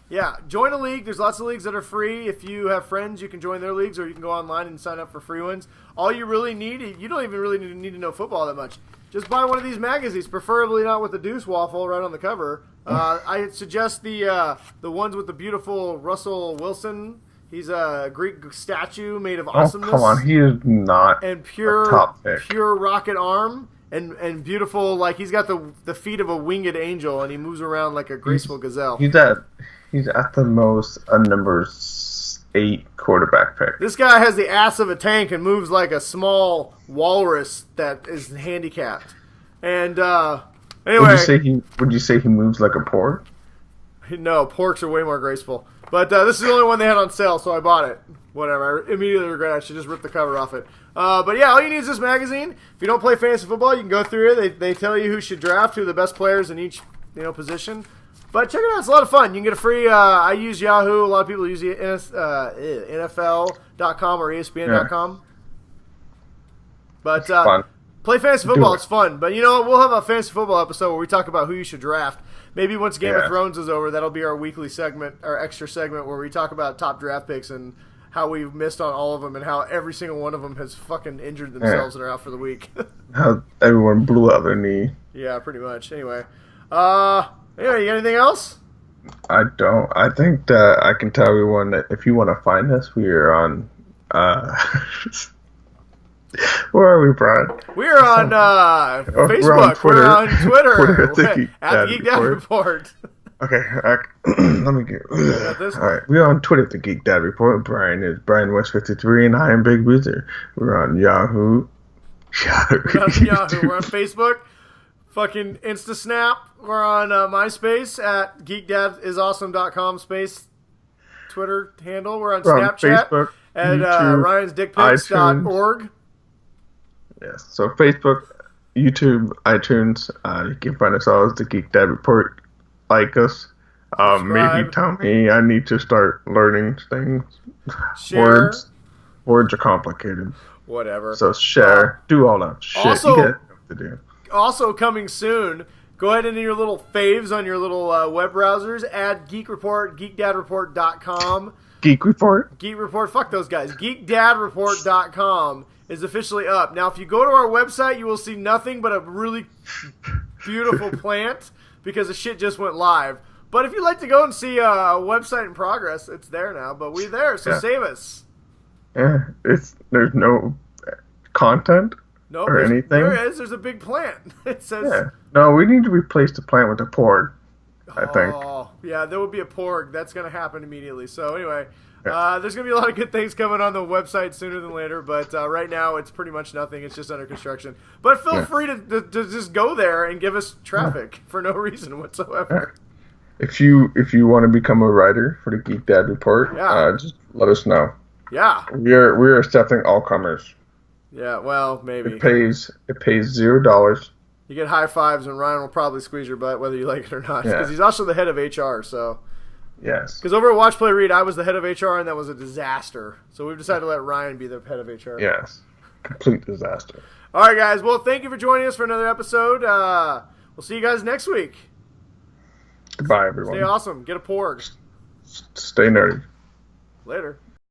Yeah, join a league. There's lots of leagues that are free. If you have friends, you can join their leagues, or you can go online and sign up for free ones. All you really need, you don't even really need to know football that much. Just buy one of these magazines, preferably not with the deuce waffle right on the cover. I suggest the ones with the beautiful Russell Wilson. He's a Greek statue made of awesomeness. Oh, come on, he is not and a top pick. Pure rocket arm and beautiful. Like he's got the feet of a winged angel, and he moves around like a graceful gazelle. He's at the most a number 8 quarterback pick. This guy has the ass of a tank and moves like a small walrus that is handicapped. And anyway, would you say he moves like a porg? No, porks are way more graceful. But this is the only one they had on sale, so I bought it. Whatever. I immediately regret I should just rip the cover off it. But yeah, all you need is this magazine. If you don't play fantasy football, you can go through it. They tell you who should draft, who are the best players in each position. But check it out. It's a lot of fun. You can get a free... I use Yahoo. A lot of people use NFL.com or ESPN.com. But play fantasy football. It's fun. But you know what? We'll have a fantasy football episode where we talk about who you should draft. Maybe once Game of Thrones is over, that'll be our weekly segment, our extra segment, where we talk about top draft picks and how we've missed on all of them and how every single one of them has fucking injured themselves and are out for the week. How everyone blew out their knee. Yeah, pretty much. Anyway, you got anything else? I don't. I think that I can tell everyone that if you want to find us, we are on... where are we, Brian? We're on Facebook. We're on Twitter. We're on Twitter. At Geek Dad Report. Okay, let me get this. All right, we're on Twitter at the Geek Dad Report. Brian is Brian West 53, and I am Big Wizard. We're on Yahoo. We're on Yahoo. We're on Facebook. Fucking InstaSnap. We're on MySpace at geekdadisawesome.com space Twitter handle. We're on Snapchat Facebook, at YouTube, ryans.dickpics.org. Yes, so Facebook, YouTube, iTunes. You can find us all as the Geek Dad Report. Like us. Maybe tell me I need to start learning things. Share. Words are complicated. Whatever. So share. Do all that shit. Also, you got to do. Also coming soon, go ahead into your little faves on your little web browsers. Add Geek Report, geekdadreport.com. Geek Report? Geek Report. Fuck those guys. geekdadreport.com is officially up. Now, if you go to our website, you will see nothing but a really beautiful plant because the shit just went live. But if you'd like to go and see a website in progress, it's there now. But we're there, so save us. Yeah, there's no content or anything. There is. There's a big plant. It says... Yeah. No, we need to replace the plant with a porg, I think. Oh, yeah, there will be a Porg. That's going to happen immediately. So anyway, there's going to be a lot of good things coming on the website sooner than later. But right now, it's pretty much nothing. It's just under construction. But feel free to just go there and give us traffic for no reason whatsoever. If you want to become a writer for the Geek Dad Report, just let us know. Yeah, we're accepting all comers. Yeah, well, maybe it pays $0. You get high fives, and Ryan will probably squeeze your butt whether you like it or not, because he's also the head of HR. So yes, because over at Watch Play Read, I was the head of HR, and that was a disaster. So we've decided to let Ryan be the head of HR. Yes, complete disaster. All right, guys. Well, thank you for joining us for another episode. We'll see you guys next week. Goodbye, everyone. Stay awesome. Get a Porg. Stay nerdy. Later.